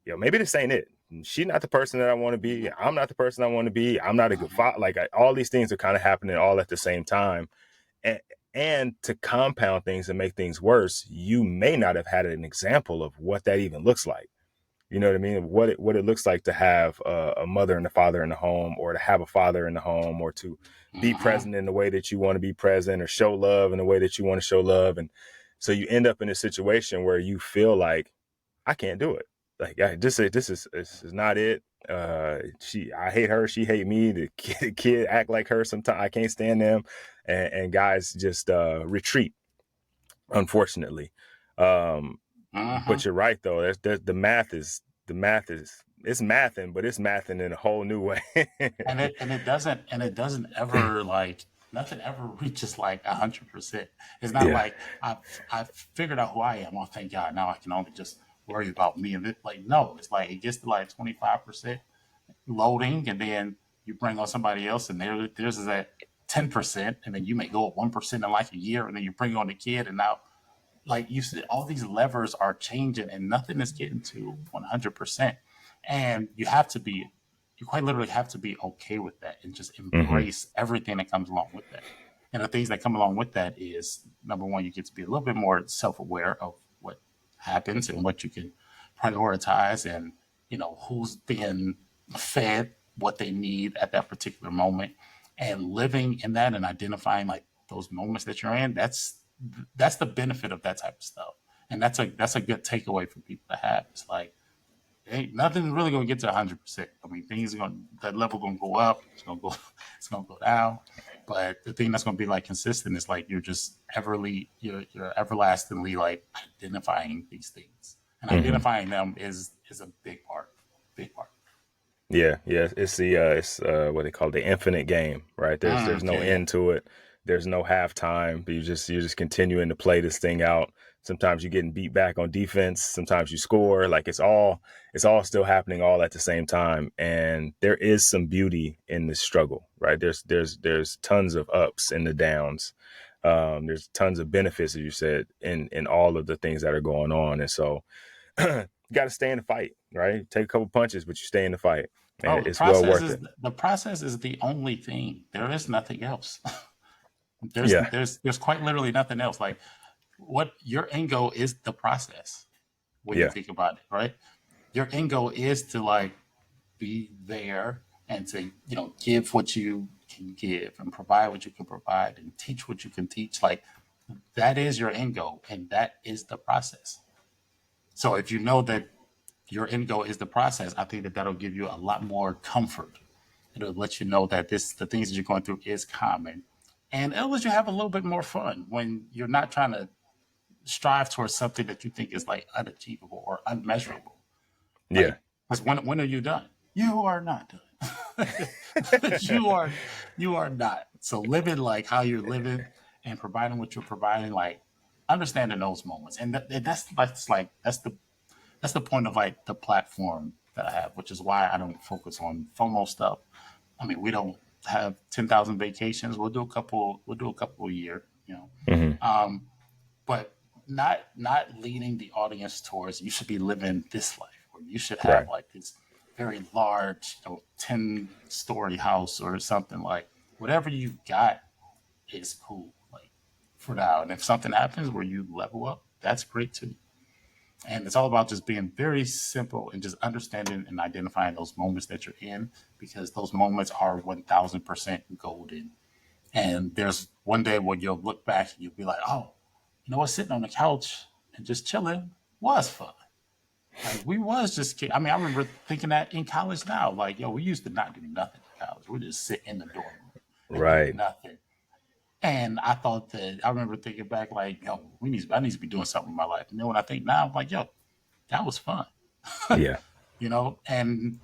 maybe this ain't it. She's not the person that I want to be. I'm not the person I want to be. I'm not a good father. Like all these things are kind of happening all at the same time. And to compound things and make things worse, you may not have had an example of what that even looks like. You know what I mean? What it looks like to have a mother and a father in the home, or to have a father in the home, or to be present in the way that you want to be present, or show love in the way that you want to show love. And so you end up in a situation where you feel like, I can't do it. Like this is not it. I hate her, she hate me. The kid act like her sometimes. I can't stand them, and guys just retreat, unfortunately. But you're right though. The math is it's mathing, but it's mathing in a whole new way. and it doesn't ever like nothing ever reaches like 100%. It's not like I've figured out who I am. Oh, thank God! Now I can only just worry about me. And like no, it's like it gets to like 25% loading, and then you bring on somebody else, and there's that 10%, and then you may go up 1% in like a year, and then you bring on the kid, and now like you said, all these levers are changing, and nothing is getting to 100%. And you quite literally have to be okay with that and just embrace everything that comes along with that. And the things that come along with that is number one, you get to be a little bit more self-aware of what happens and what you can prioritize, and who's being fed what they need at that particular moment, and living in that and identifying like those moments that you're in. That's the benefit of that type of stuff, and that's a good takeaway for people to have. It's like ain't nothing really gonna get to 100%. I mean, things are gonna that level gonna go up. It's gonna go down, But the thing that's going to be like consistent is like you're everlastingly like identifying these things, and identifying them is a big part. Yeah, yeah. It's what they call the infinite game, right? There's no Yeah. end to it. There's no halftime. But you're just continuing to play this thing out. Sometimes you're getting beat back on defense. Sometimes you score. Like it's all still happening all at the same time. And there is some beauty in this struggle, right? There's tons of ups and the downs. There's tons of benefits, as you said, in all of the things that are going on. And so you got to stay in the fight, right? Take a couple punches, but you stay in the fight, and Oh, it's well worth it. the process is the only thing. There is nothing else. Yeah, There's quite literally nothing else. Like what your end goal is the process when you yeah, think about it, right? Your end goal is to like be there and to, give what you can give and provide what you can provide and teach what you can teach. Like that is your end goal and that is the process. So if you know that your end goal is the process, I think that that'll give you a lot more comfort. It'll let you know that the things that you're going through is common. And it'll let you have a little bit more fun when you're not trying to strive towards something that you think is like unachievable or unmeasurable. yeah, Like, because when are you done? You are not done. you are not. So living like how you're living and providing what you're providing, like understanding those moments, and that's the point of like the platform that I have, which is why I don't focus on FOMO stuff. I mean, we don't have 10,000 vacations. We'll do a couple. We'll do a couple a year. hmm But not leading the audience towards you should be living this life or you should have right, like this very large 10-story house or something. Like whatever you got is cool, like for now. And if something happens where you level up, that's great too. And it's all about just being very simple and just understanding and identifying those moments that you're in, because those moments are 1000% golden. And there's one day where you'll look back and you'll be like, oh, you know what, sitting on the couch and just chilling was fun. Like we was just I mean, I remember thinking that in college now. Like, yo, we used to not do nothing in college. We just sit in the dorm room and do right, nothing. And I thought that I remember thinking back, like, yo, I need to be doing something in my life. And then when I think now, I'm like, yo, that was fun. yeah, And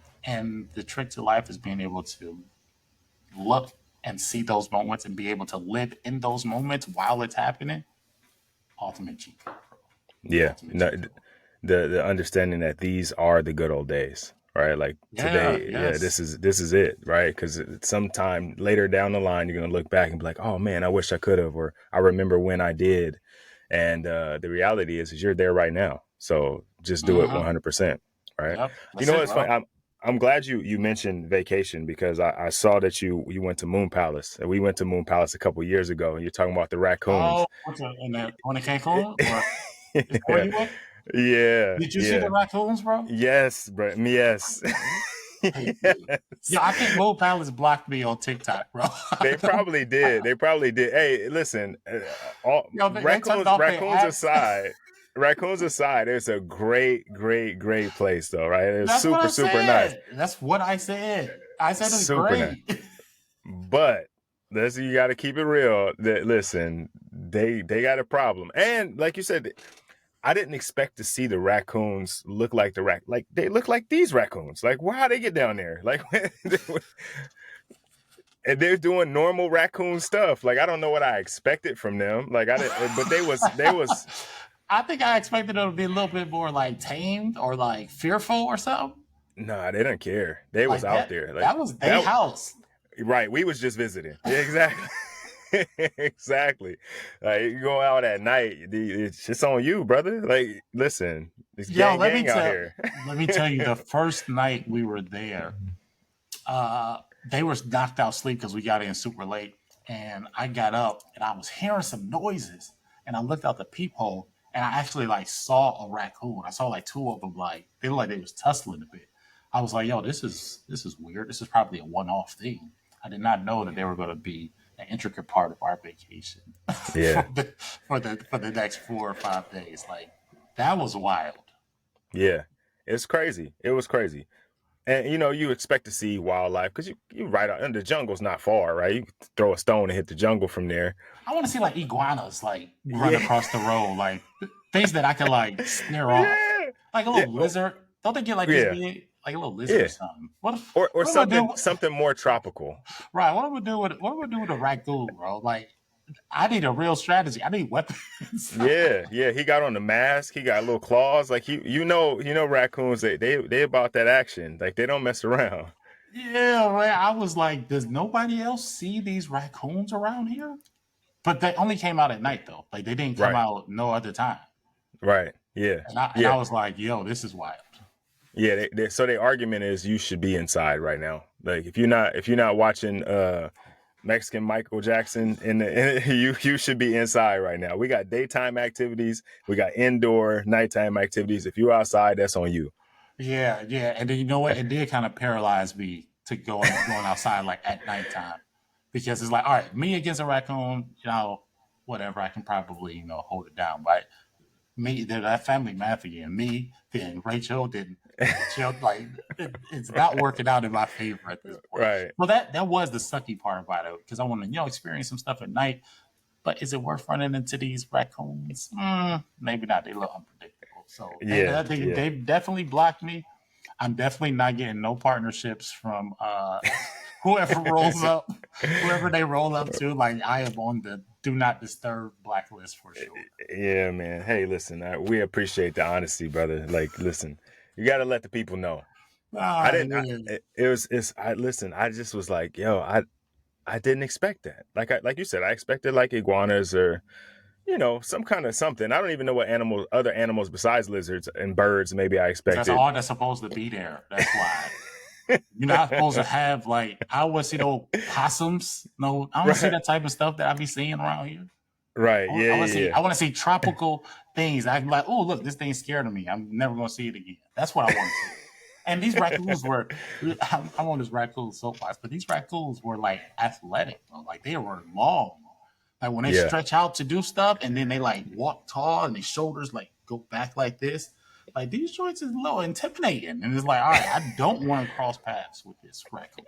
the trick to life is being able to look and see those moments and be able to live in those moments while it's happening. Ultimate cheat code, bro. yeah. Ultimate No, cheat code. the understanding that these are the good old days, right? Like Yeah, today, yeah, this yes. is it, right? Because sometime later down the line, you're gonna look back and be like, oh man, I wish I could have, or I remember when I did. And the reality is you're there right now, so just do it Mm-hmm. 100%, right? Yep. You That's know it, what's funny? bro. I'm glad you mentioned vacation, because I saw that you went to Moon Palace, and we went to Moon Palace a couple years ago, and you're talking about the Oh, raccoons. on the Cancun? Or is that where Yeah, you went? yeah, Did you see the yeah. raccoons, bro? Yes, bro. Yes. Hey, Yes. yeah, I think Mo Palace blocked me on TikTok, bro. I They don't, probably did. They probably did. Hey, listen, all yo, they turned raccoons off their raccoons ads. aside, raccoons aside, it's a great, great, great place though, right? It's That's what super, I super nice. said. That's what I said. I said it's Super nice. great. But listen, you got to keep it real. That listen, they got a problem. And like you said, I didn't expect to see the raccoons look like like they look like these raccoons. Like, how they get down there? Like, and they're doing normal raccoon stuff. Like, I don't know what I expected from them. Like, I didn't, but they was. I think I expected them to be a little bit more like tamed or like fearful or something. Nah, they didn't care. They was Like out there. Like that was their that. house. Right. We was just visiting. Yeah, exactly. Exactly. Like, you go out at night, it's on you, brother. Like, listen, it's Yo, gang out here. let me tell you, the first night we were there, they were knocked out sleep because we got in super late. And I got up and I was hearing some noises. And I looked out the peephole and I actually like saw a raccoon. I saw like two of them, like they looked like they was tussling a bit. I was like, yo, this is weird. This is probably a one-off thing. I did not know that they were going to be an intricate part of our vacation Yeah. for the next 4 or 5 days. Like that was wild. Yeah. It's crazy. It was crazy. And you expect to see wildlife because you right out, and the jungle's not far, right? You can throw a stone and hit the jungle from there. I want to see like iguanas like run Yeah, across the road, like things that I can like snare off, yeah, like a yeah, little lizard. Don't they get like this yeah, big, like a little lizard or yeah. something? What if, Or what am I do? something more tropical. Right, what am I do with a raccoon, bro? Like I need a real strategy. I need weapons. Yeah, yeah. He got on the mask. He got little claws. Like raccoons. They about that action. Like they don't mess around. Yeah, man. I was like, does nobody else see these raccoons around here? But they only came out at night though. Like they didn't come Right, out no other time. right. Yeah, And I yeah, was like, yo, this is wild. yeah. So their argument is you should be inside right now. Like if you're not watching Mexican Michael Jackson you should be inside right now. We got daytime activities. We got indoor nighttime activities. If you're outside, that's on you. Yeah, yeah. And then you know what? It did kind of paralyze me to going outside like at nighttime. Because it's like, all right, me against a raccoon, whatever, I can probably, hold it down. But me, that family math again, me, then Rachel, then Jill, like it's not working out in my favor at this point. Right. Well, that was the sucky part about it because I want to, experience some stuff at night. But is it worth running into these raccoons? Maybe not. They look unpredictable. So Yeah, they've definitely blocked me. I'm definitely not getting no partnerships from whoever rolls up, whoever they roll up to. Like I am on the do not disturb blacklist for sure. Yeah, man. Hey, listen, we appreciate the honesty, brother. Like, listen, you got to let the people know. I didn't. Yeah. Listen. I just was like, yo, I didn't expect that. Like you said, I expected like iguanas or some kind of something. I don't even know what other animals besides lizards and birds. Maybe I That's expected. all that's supposed to be there. That's why. You're not supposed to have like I would see those possums. No, I don't see that type of stuff that I be seeing around here. Right. Yeah. I want to see tropical things. I'm like, oh look, this thing's scared of me. I'm never gonna see it again. That's what I want to see. And these raccoons were, I'm on this raccoon soapbox, but these raccoons were like athletic, bro. Like they were long. Like when they stretch out to do stuff and then they like walk tall and their shoulders like go back like this. Like these joints is a little intimidating. And it's like, all right, I don't want to cross paths with this raccoon.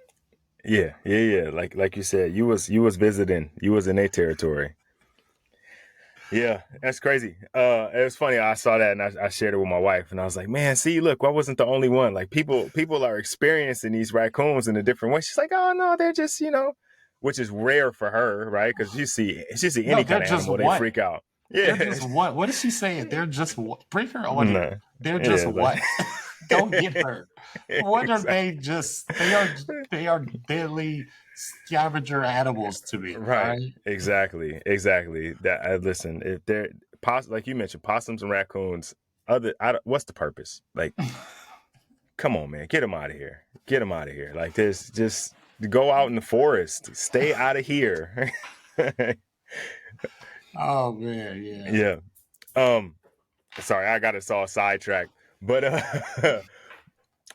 Yeah. Like you said, you was visiting, you was in their territory. Yeah, that's crazy. It was funny. I saw that and I shared it with my wife, and I was like, "Man, see, look, I wasn't the only one. Like people are experiencing these raccoons in a different way." She's like, "Oh no, they're just which is rare for her, right? Because she see any kind of animal, they freak out. Yeah, they're just what? What is she saying? They're just what? Bring her on here. They're just what? Don't get her. What are they? They are deadly scavenger animals to me. Right? Exactly. That listen, if they're like you mentioned, possums and raccoons. What's the purpose? Like, come on, man, get them out of here. Like, this, just go out in the forest. Stay out of here. Oh man, yeah. Yeah. Sorry, I got us all sidetracked, but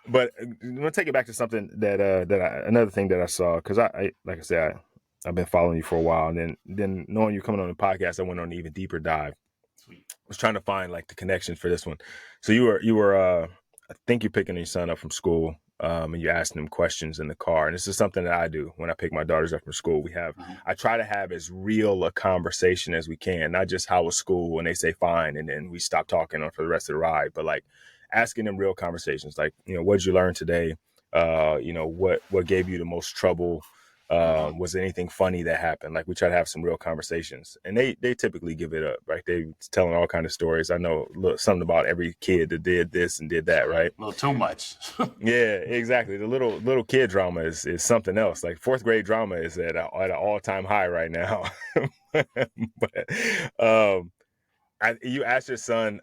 But I'm gonna take it back to something that another thing that I saw, because I like I said, I've been following you for a while, and then knowing you coming on the podcast, I went on an even deeper dive. Sweet. I was trying to find like the connections for this one. So you were I think you're picking your son up from school, and you're asking him questions in the car, and this is something that I do when I pick my daughters up from school. I try to have as real a conversation as we can, not just how was school, and they say fine, and then we stop talking for the rest of the ride, but like asking them real conversations, like, what did you learn today? What gave you the most trouble? Was there anything funny that happened? Like, we try to have some real conversations, and they typically give it up, right? They telling all kind of stories. I know something about every kid that did this and did that, right? A little too much. Yeah, exactly. The little kid drama is something else. Like fourth grade drama is at an all-time high right now. But you asked your son,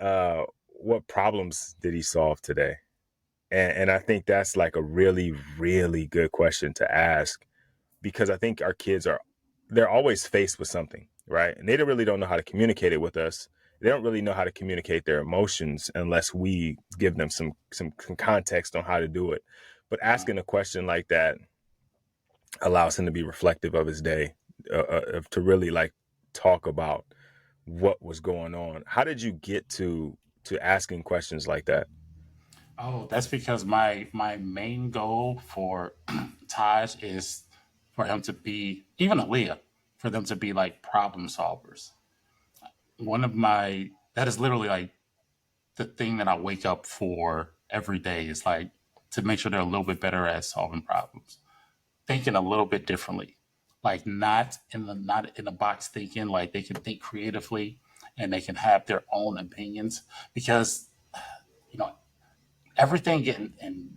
what problems did he solve today? And I think that's like a really, really good question to ask, because I think our kids they're always faced with something, right? And they really don't know how to communicate it with us. They don't really know how to communicate their emotions unless we give them some context on how to do it. But asking a question like that allows him to be reflective of his day, to really like talk about what was going on. How did you get to asking questions like that? Oh, that's because my main goal for Taj is for him to be, even Aaliyah, for them to be like problem solvers. One of my that is literally like the thing that I wake up for every day is like to make sure they're a little bit better at solving problems, thinking a little bit differently, like not in the box thinking, like they can think creatively and they can have their own opinions because you know everything in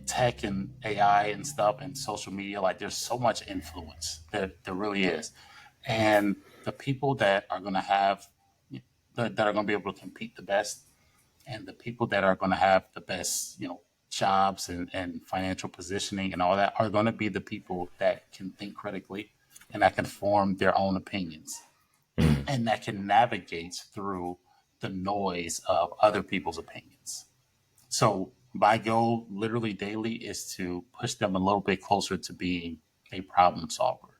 tech and AI and stuff and social media, like there's so much influence that there really is. And the people that are going to have, that are going to be able to compete the best and the people that are going to have the best, jobs and financial positioning and all that are going to be the people that can think critically and that can form their own opinions Mhm. and that can navigate through the noise of other people's opinions. So my goal literally daily is to push them a little bit closer to being a problem solver.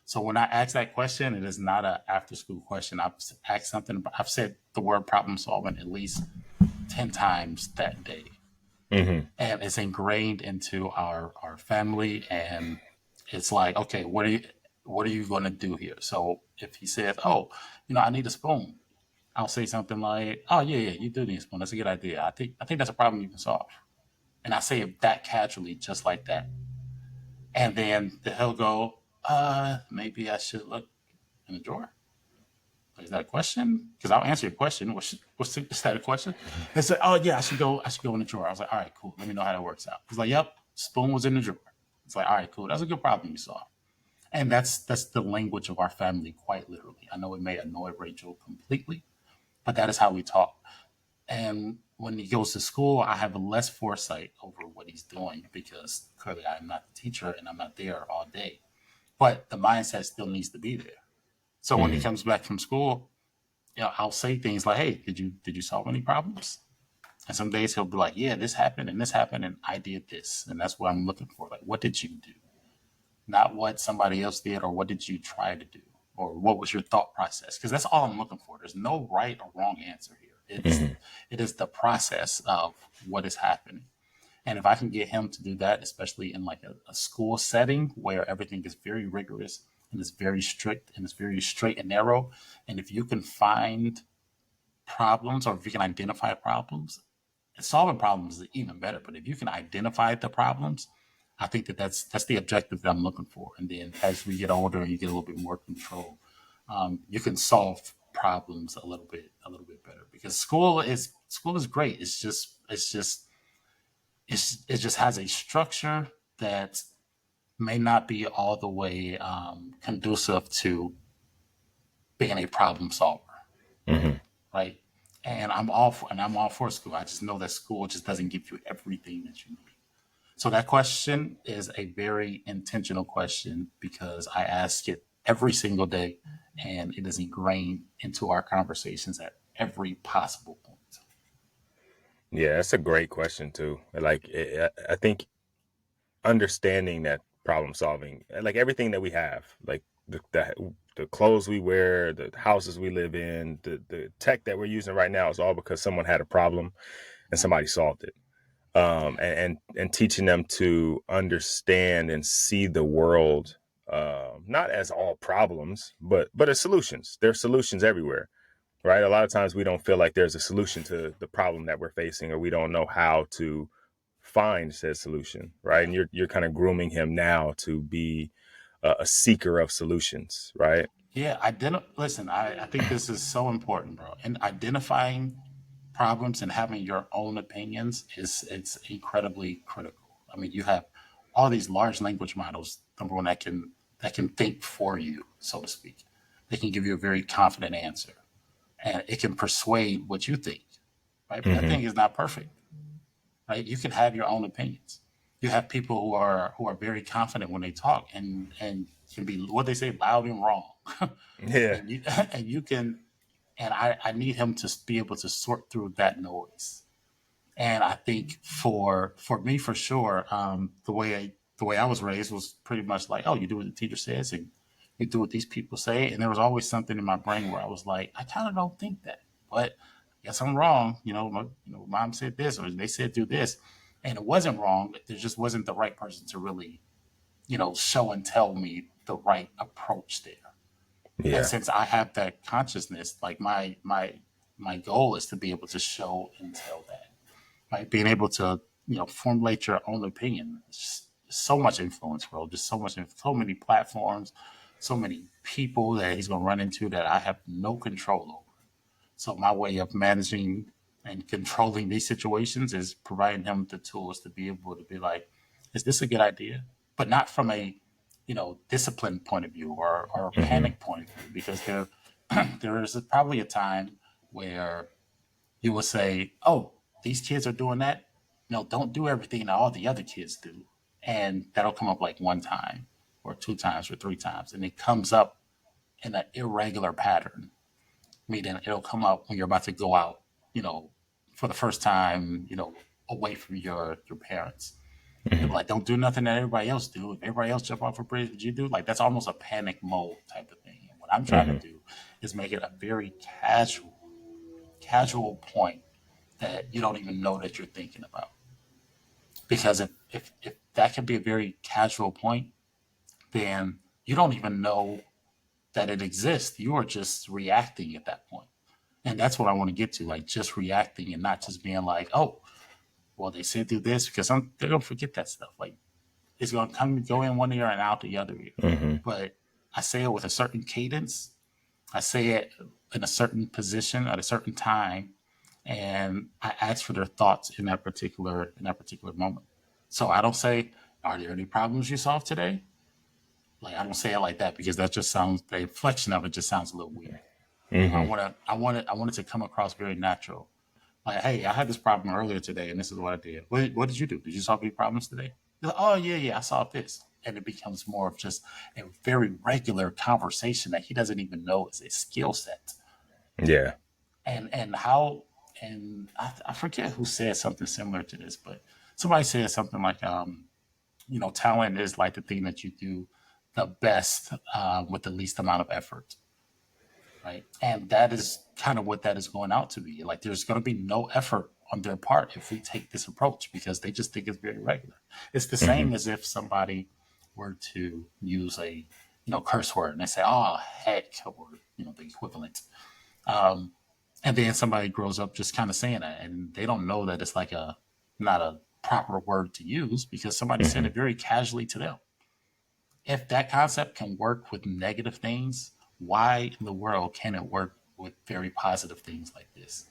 So when I ask that question, it is not an after school question. I've asked something, I've said the word problem solving at least 10 times that day. Mhm. And it's ingrained into our family. And it's like, okay, what are you going to do here? So if he says, oh, I need a spoon, I'll say something like, oh yeah, yeah, you do need a spoon. That's a good idea. I think that's a problem you can solve. And I say it that casually, just like that. And then he'll go, maybe I should look in the drawer. Like, is that a question? Because I'll answer your question. Is that a question? They say, oh yeah, I should go in the drawer. I was like, all right, cool. Let me know how that works out. He's like, yep, spoon was in the drawer. It's like, all right, cool. That's a good problem you solved. And that's the language of our family, quite literally. I know it may annoy Rachel completely, but that is how we talk. And when he goes to school, I have less foresight over what he's doing because clearly I'm not the teacher and I'm not there all day. But the mindset still needs to be there. So when he Mhm. comes back from school, I'll say things like, "Hey, did you solve any problems?" And some days he'll be like, "Yeah, this happened, and I did this," and that's what I'm looking for. Like, what did you do? Not what somebody else did, or what did you try to do, or what was your thought process? Because that's all I'm looking for. There's no right or wrong answer here. Mhm. It is the process of what is happening. And if I can get him to do that, especially in like a school setting where everything is very rigorous and it's very strict and it's very straight and narrow, and if you can find problems or if you can identify problems, solving problems is even better. But if you can identify the problems, I think that's the objective that I'm looking for. And then as we get older and you get a little bit more control, you can solve problems a little bit better because school is great. It just has a structure that may not be all the way conducive to being a problem solver, Mhm. right? And I'm all for school. I just know that school just doesn't give you everything that you need. So that question is a very intentional question because I ask it every single day, and it is ingrained into our conversations at every possible point. Yeah, that's a great question too. Like, I think understanding that problem solving, like everything that we have, like the clothes we wear, the houses we live in, the tech that we're using right now is all because someone had a problem and somebody solved it. And teaching them to understand and see the world, not as all problems, but as solutions. There's solutions everywhere, right? A lot of times we don't feel like there's a solution to the problem that we're facing, or we don't know how to find said solution, right? And you're kind of grooming him now to be a seeker of solutions, right? Yeah, listen, I think this is so important, bro. And identifying problems and having your own opinions it's incredibly critical. I mean, you have all these large language models, number one, that can think for you, so to speak. They can give you a very confident answer. And it can persuade what you think, right? But that Mm-hmm. thing is not perfect, right? You can have your own opinions. You have people who are very confident when they talk and can be what they say loud and wrong, Yeah. and you and you can and I need him to be able to sort through that noise. And I think for me for sure, the way I was raised was pretty much like, oh, you do what the teacher says and you do what these people say. And there was always something in my brain where I was like, I kind of don't think that, but yes, I'm wrong. Mom said this, or they said do this, and it wasn't wrong. There just wasn't the right person to really, show and tell me the right approach there. And Yeah. since I have that consciousness, like my goal is to be able to show and tell that, right? Being able to, formulate your own opinion. It's just so much influence, bro. Just so many platforms, so many people that he's gonna run into that I have no control over. So my way of managing and controlling these situations is providing him the tools to be able to be like, is this a good idea? But not from a, discipline point of view or a Hmm. panic point of view, because there is probably a time where you will say, oh, these kids are doing that. No, don't do everything that all the other kids do. And that'll come up like one time or two times or three times. And it comes up in an irregular pattern, meaning it'll come up when you're about to go out, you know, for the first time, away from your parents. They're Hmm. like, don't do nothing that everybody else do. If everybody else jump off a bridge, would you do? Like, that's almost a panic mode type of thing. And what I'm trying to Hmm. do is make it a very casual point that you don't even know that you're thinking about. Because if that can be a very casual point, then you don't even know that it exists. You are just reacting at that point. And that's what I want to get to, like just reacting and not just being like, oh, well, they said do this because they're going to forget that stuff. Like it's going to go in one ear and out the other ear. Hmm. But I say it with a certain cadence. I say it in a certain position at a certain time, and I ask for their thoughts in that particular moment. So I don't say, "Are there any problems you solved today?" Like I don't say it like that because that just sounds the inflection of it just sounds a little weird. I Hmm. want it to come across very natural. Like, hey, I had this problem earlier today, and this is what I did. What did you do? Did you solve any problems today? Like, oh yeah, I solved this, and it becomes more of just a very regular conversation that he doesn't even know is a skill set. Yeah. And how and I forget who said something similar to this, but somebody said something like, talent is like the thing that you do the best with the least amount of effort, right? And that is kind of what that is going out to be. Like, there's going to be no effort on their part if we take this approach because they just think it's very regular. It's the Hmm. same as if somebody were to use a curse word and they say, "Oh heck," or the equivalent. Um, and then somebody grows up just kind of saying that, and they don't know that it's like a not a proper word to use because somebody said Hmm. it very casually to them. If that concept can work with negative things, why in the world can it work with very positive things like this?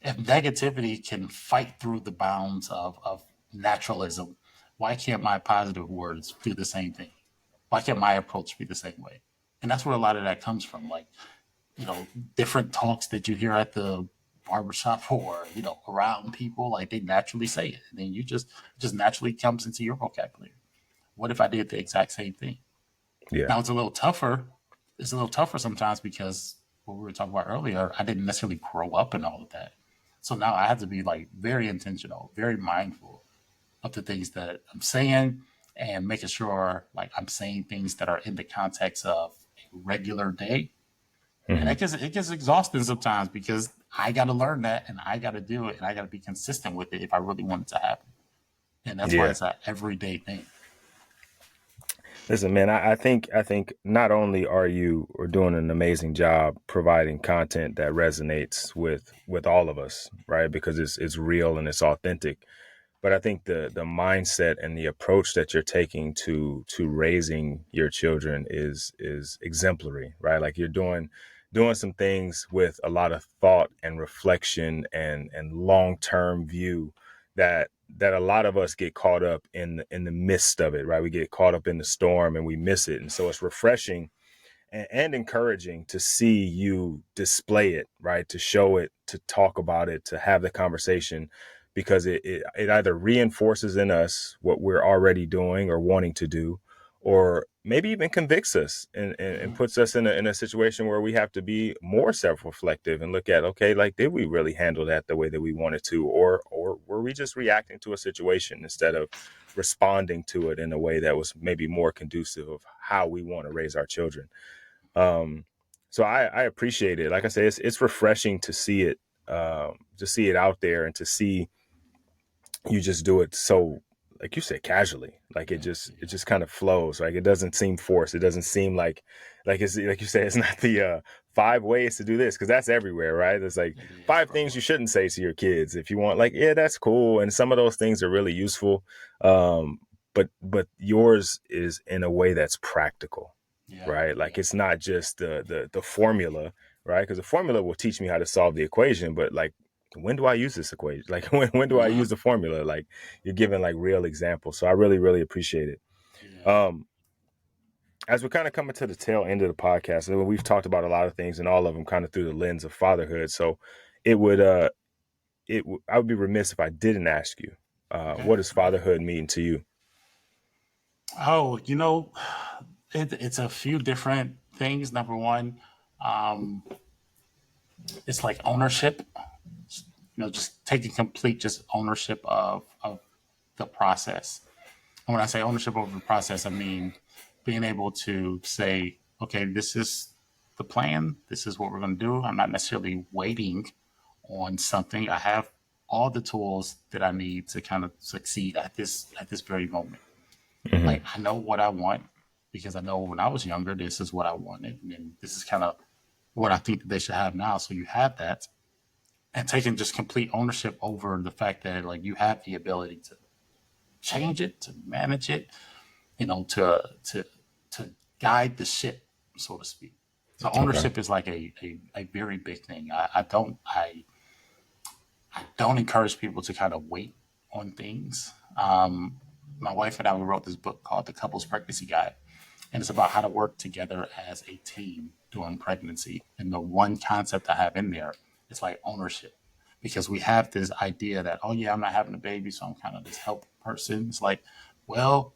If negativity can fight through the bounds of naturalism, why can't my positive words do the same thing? Why can't my approach be the same way? And that's where a lot of that comes from. Like, different talks that you hear at the barbershop or, around people, like they naturally say it. And then just naturally comes into your vocabulary. What if I did the exact same thing? Yeah. Now it's a little tougher. It's a little tougher sometimes because what we were talking about earlier, I didn't necessarily grow up in all of that. So now I have to be like very intentional, very mindful of the things that I'm saying and making sure like I'm saying things that are in the context of a regular day. And Hmm. it gets exhausting sometimes because I got to learn that and I got to do it and I got to be consistent with it if I really want it to happen. And that's why Yeah. it's an everyday thing. Listen, man, I think not only are you doing an amazing job providing content that resonates with all of us, right? Because it's real and it's authentic. But I think the mindset and the approach that you're taking to raising your children is exemplary, right? Like you're doing some things with a lot of thought and reflection and long-term view that a lot of us get caught up in the midst of it, right? We get caught up in the storm and we miss it. And so it's refreshing and encouraging to see you display it, right? To show it, to talk about it, to have the conversation, because it either reinforces in us what we're already doing or wanting to do, or maybe even convicts us and Mhm. puts us in a situation where we have to be more self-reflective and look at, okay, like, did we really handle that the way that we wanted to, or were we just reacting to a situation instead of responding to it in a way that was maybe more conducive of how we want to raise our children. um, so I appreciate it. Like I say, it's refreshing to see it to see it out there and to see you just do it so, like you said, casually. Like it just kind of flows. Like it doesn't seem forced. It doesn't seem like it's like you said, it's not the 5 ways to do this, because that's everywhere, right? There's like It is, 5 things bro. you shouldn't say to your kids if you want. Like, yeah, that's cool, and some of those things are really useful. But yours is in a way that's practical, Yeah, right? yeah, Like it's not just the formula, right? Because the formula will teach me how to solve the equation, but like, when do I use this equation? Like when do I uh-huh. use the formula? Like you're giving like real examples. So I really, really appreciate it. Yeah, Um, as we're kind of coming to the tail end of the podcast, and we've talked about a lot of things and all of them kind of through the lens of fatherhood. So it would, I would be remiss if I didn't ask you, okay, what does okay. fatherhood mean to you? Oh, it's a few different things. Number one, um, it's like ownership. Just taking complete just ownership of the process. And when I say ownership over the process, I mean being able to say, okay, this is the plan. This is what we're going to do. I'm not necessarily waiting on something. I have all the tools that I need to kind of succeed at this very moment. Mm-hmm. Like I know what I want because I know when I was younger, this is what I wanted, and this is kind of what I think that they should have now. So you have that, and taking just complete ownership over the fact that like you have the ability to change it, to manage it, to guide the ship, so to speak. So Okay. ownership is like a very big thing. I don't encourage people to kind of wait on things. My wife and I, we wrote this book called The Couple's Pregnancy Guide, and it's about how to work together as a team during pregnancy. And the one concept I have in there is like ownership, because we have this idea that, oh yeah, I'm not having a baby, so I'm kind of this help person. It's like, well,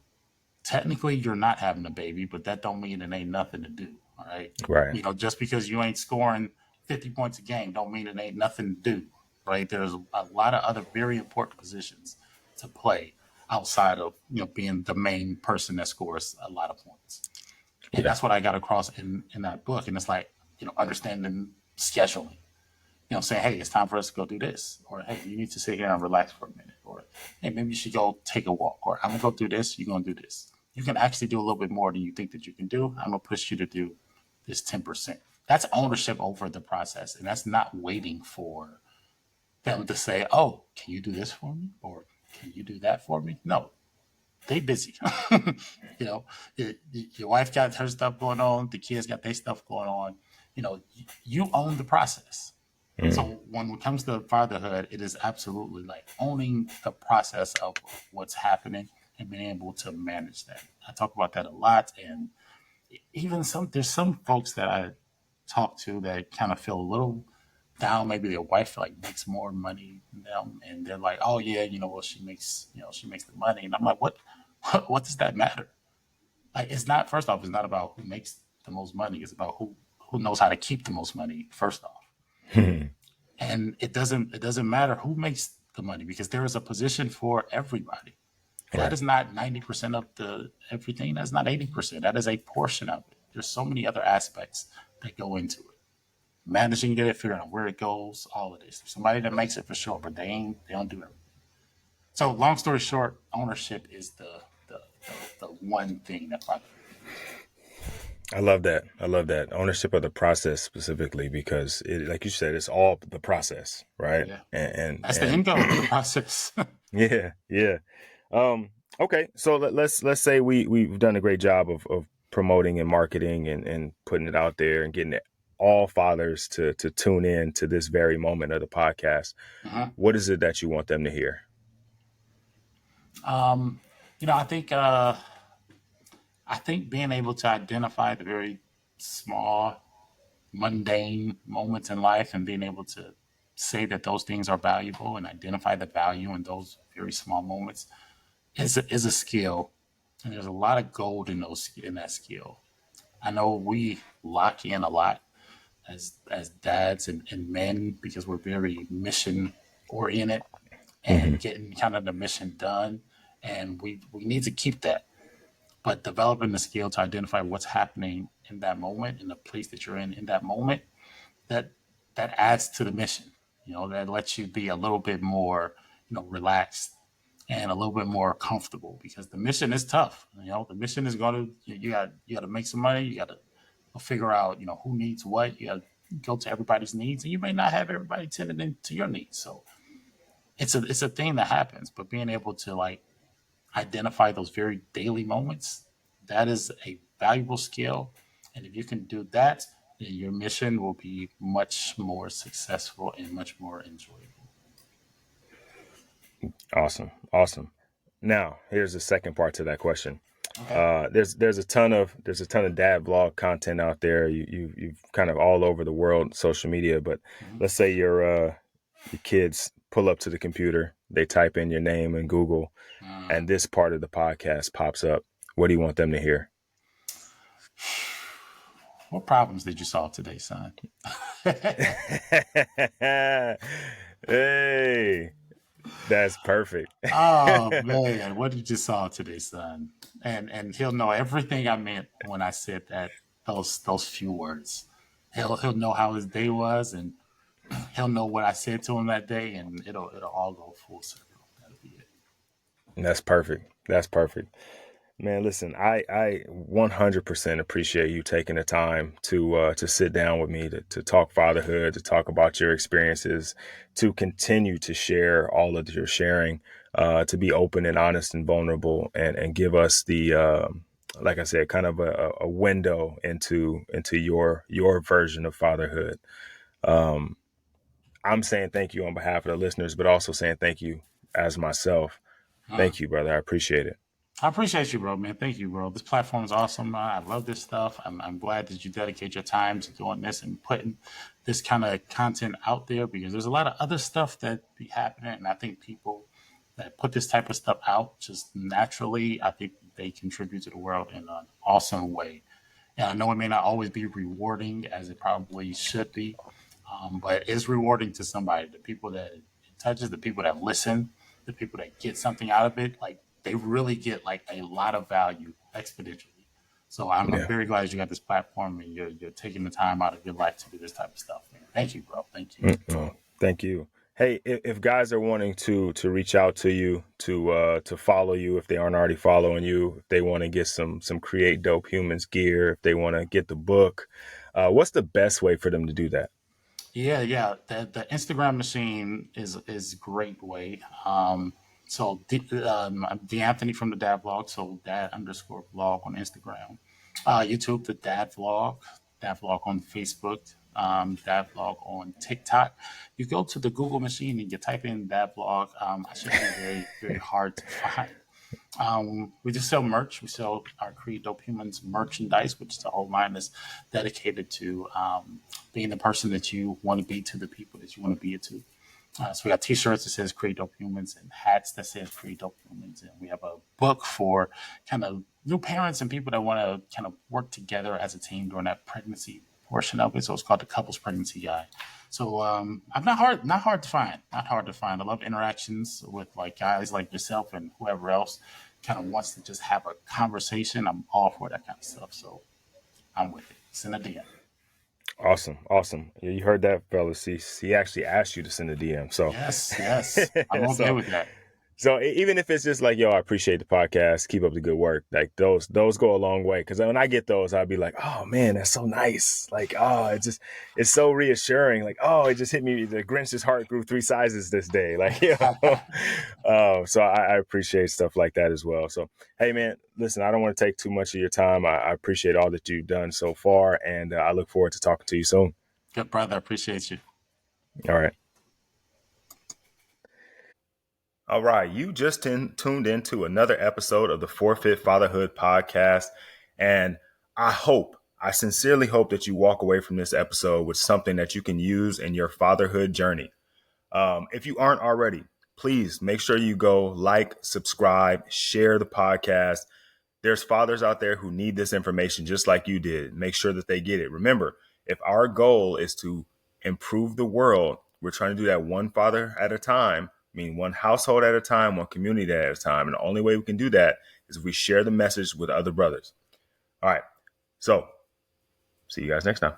technically you're not having a baby, but that don't mean it ain't nothing to do. All right. Right. Just because you ain't scoring 50 points a game don't mean it ain't nothing to do. Right. There's a lot of other very important positions to play outside of, being the main person that scores a lot of points. And Yeah. that's what I got across in that book. And it's like, understanding scheduling, saying, hey, it's time for us to go do this. Or, hey, you need to sit here and relax for a minute. Or, hey, maybe you should go take a walk. Or, I'm going to go do this. You're going to do this. You can actually do a little bit more than you think that you can do. I'm going to push you to do this 10%. That's ownership over the process. And that's not waiting for them to say, oh, can you do this for me? Or can you do that for me? No, they busy. you know, your wife got her stuff going on. The kids got their stuff going on. You own the process. Mm. So when it comes to fatherhood, it is absolutely like owning the process of what's happening and being able to manage that. I talk about that a lot, and even there's some folks that I talk to that kind of feel a little down. Maybe their wife like makes more money than them, and they're like, "Oh yeah, well she makes the money," and I'm like, "What does that matter?" Like it's not. First off, it's not about who makes the most money. It's about who knows how to keep the most money. First off, and it doesn't matter who makes the money because there is a position for everybody. That Right. is not 90% of the everything. That's not 80%. That is a portion of it. There's so many other aspects that go into it. Managing it, figuring out where it goes, all of this. Somebody that makes it for sure, but they don't do everything. So long story short, ownership is the one thing that bothers I love that. I love that ownership of the process specifically, because it, like you said, it's all the process, right? me. Yeah. And That's the end goal, the process. yeah, yeah. Um, okay, so let's say we've done a great job of promoting and marketing and putting it out there and getting all fathers to tune in to this very moment of the podcast. uh-huh. What is it that you want them to hear? um, I think being able to identify the very small mundane moments in life and being able to say that those things are valuable and identify the value in those very small moments is a skill. And there's a lot of gold in that skill. I know we lock in a lot as dads and men because we're very mission oriented Hmm. and getting kind of the mission done. And we need to keep that. But developing the skill to identify what's happening in that moment, in the place that you're in that moment, that that adds to the mission. that lets you be a little bit more, relaxed and a little bit more comfortable, because the mission is tough. The mission is going to, you got to make some money. You got to figure out, who needs what. You got to go to everybody's needs, and you may not have everybody tending into your needs. So it's a thing that happens, but being able to like identify those very daily moments, that is a valuable skill. And if you can do that, then your mission will be much more successful and much more enjoyable. Awesome. Awesome. Now, here's the second part to that question. Okay. There's a ton of dad vlog content out there. You've kind of all over the world, social media. But Mhm. let's say your kids pull up to the computer, they type in your name in Google, and this part of the podcast pops up. What do you want them to hear? What problems did you solve today, son? Hey, that's perfect. Oh man, what did you solve today, son? And he'll know everything I meant when I said that, those few words. He'll know how his day was, and he'll know what I said to him that day, and it'll all go full circle. That'll be it. That's perfect. That's perfect. Man, listen, I 100% appreciate you taking the time to sit down with me to talk fatherhood, to talk about your experiences, to continue to share all of your sharing, to be open and honest and vulnerable, and give us the like I said, kind of a window into your version of fatherhood. Um, I'm saying thank you on behalf of the listeners, but also saying thank you as myself. Huh. Thank you, brother. I appreciate it. I appreciate you, bro, man. Thank you, bro. This platform is awesome. I love this stuff. I'm glad that you dedicate your time to doing this and putting this kind of content out there, because there's a lot of other stuff that be happening. And I think people that put this type of stuff out just naturally, I think they contribute to the world in an awesome way. And I know it may not always be rewarding as it probably should be, but it's rewarding to somebody. The people that it touches, the people that listen, the people that get something out of it, like they really get like a lot of value exponentially. So I'm Yeah. very glad that you got this platform and you're taking the time out of your life to do this type of stuff, man. Thank you, bro. Thank you. Mm-mm. Thank you. Hey, if guys are wanting to reach out to you, to follow you, if they aren't already following you, if they want to get some Create Dope Humans gear, if they want to get the book, what's the best way for them to do that? Yeah, yeah. The Instagram machine is a great way. I'm the Anthony from the Dad Vlog, so Dad underscore vlog on Instagram. YouTube, the Dad Vlog on Facebook, Dad Vlog on TikTok. You go to the Google machine and you type in Dad Vlog. I should be very, very hard to find. We just sell merch. We sell our Creed Dope Humans merchandise, which is a whole line that's dedicated to being the person that you want to be to the people that you want to be it to. So we got T-shirts that says "Create Dope Humans" and hats that says "Create Dope Humans," and we have a book for kind of new parents and people that want to kind of work together as a team during that pregnancy portion of it. So it's called the Couples Pregnancy Guide. So I'm not hard to find, not hard to find. I love interactions with like guys like yourself and whoever else kind of wants to just have a conversation. I'm all for that kind of stuff. So I'm with it. Send a DM. Awesome, awesome. Yeah, you heard that, fellas. He actually asked you to send a DM. So, Yes, yes. I'm okay so with that. So even if it's just like, yo, I appreciate the podcast, keep up the good work. Like those go a long way. Cause when I get those, I'll be like, oh man, that's so nice. Like, oh, it's so reassuring. Like, oh, it just hit me. The Grinch's heart grew 3 sizes this day. Like, so I appreciate stuff like that as well. So, hey man, listen, I don't want to take too much of your time. I appreciate all that you've done so far. And I look forward to talking to you soon. Good brother. I appreciate you. All right. All right, you just tuned into another episode of the Forfeit Fatherhood podcast. And I sincerely hope that you walk away from this episode with something that you can use in your fatherhood journey. If you aren't already, please make sure you go like, subscribe, share the podcast. There's fathers out there who need this information just like you did. Make sure that they get it. Remember, if our goal is to improve the world, we're trying to do that one father at a time. I mean, one household at a time, one community at a time. And the only way we can do that is if we share the message with other brothers. All right. So see you guys next time.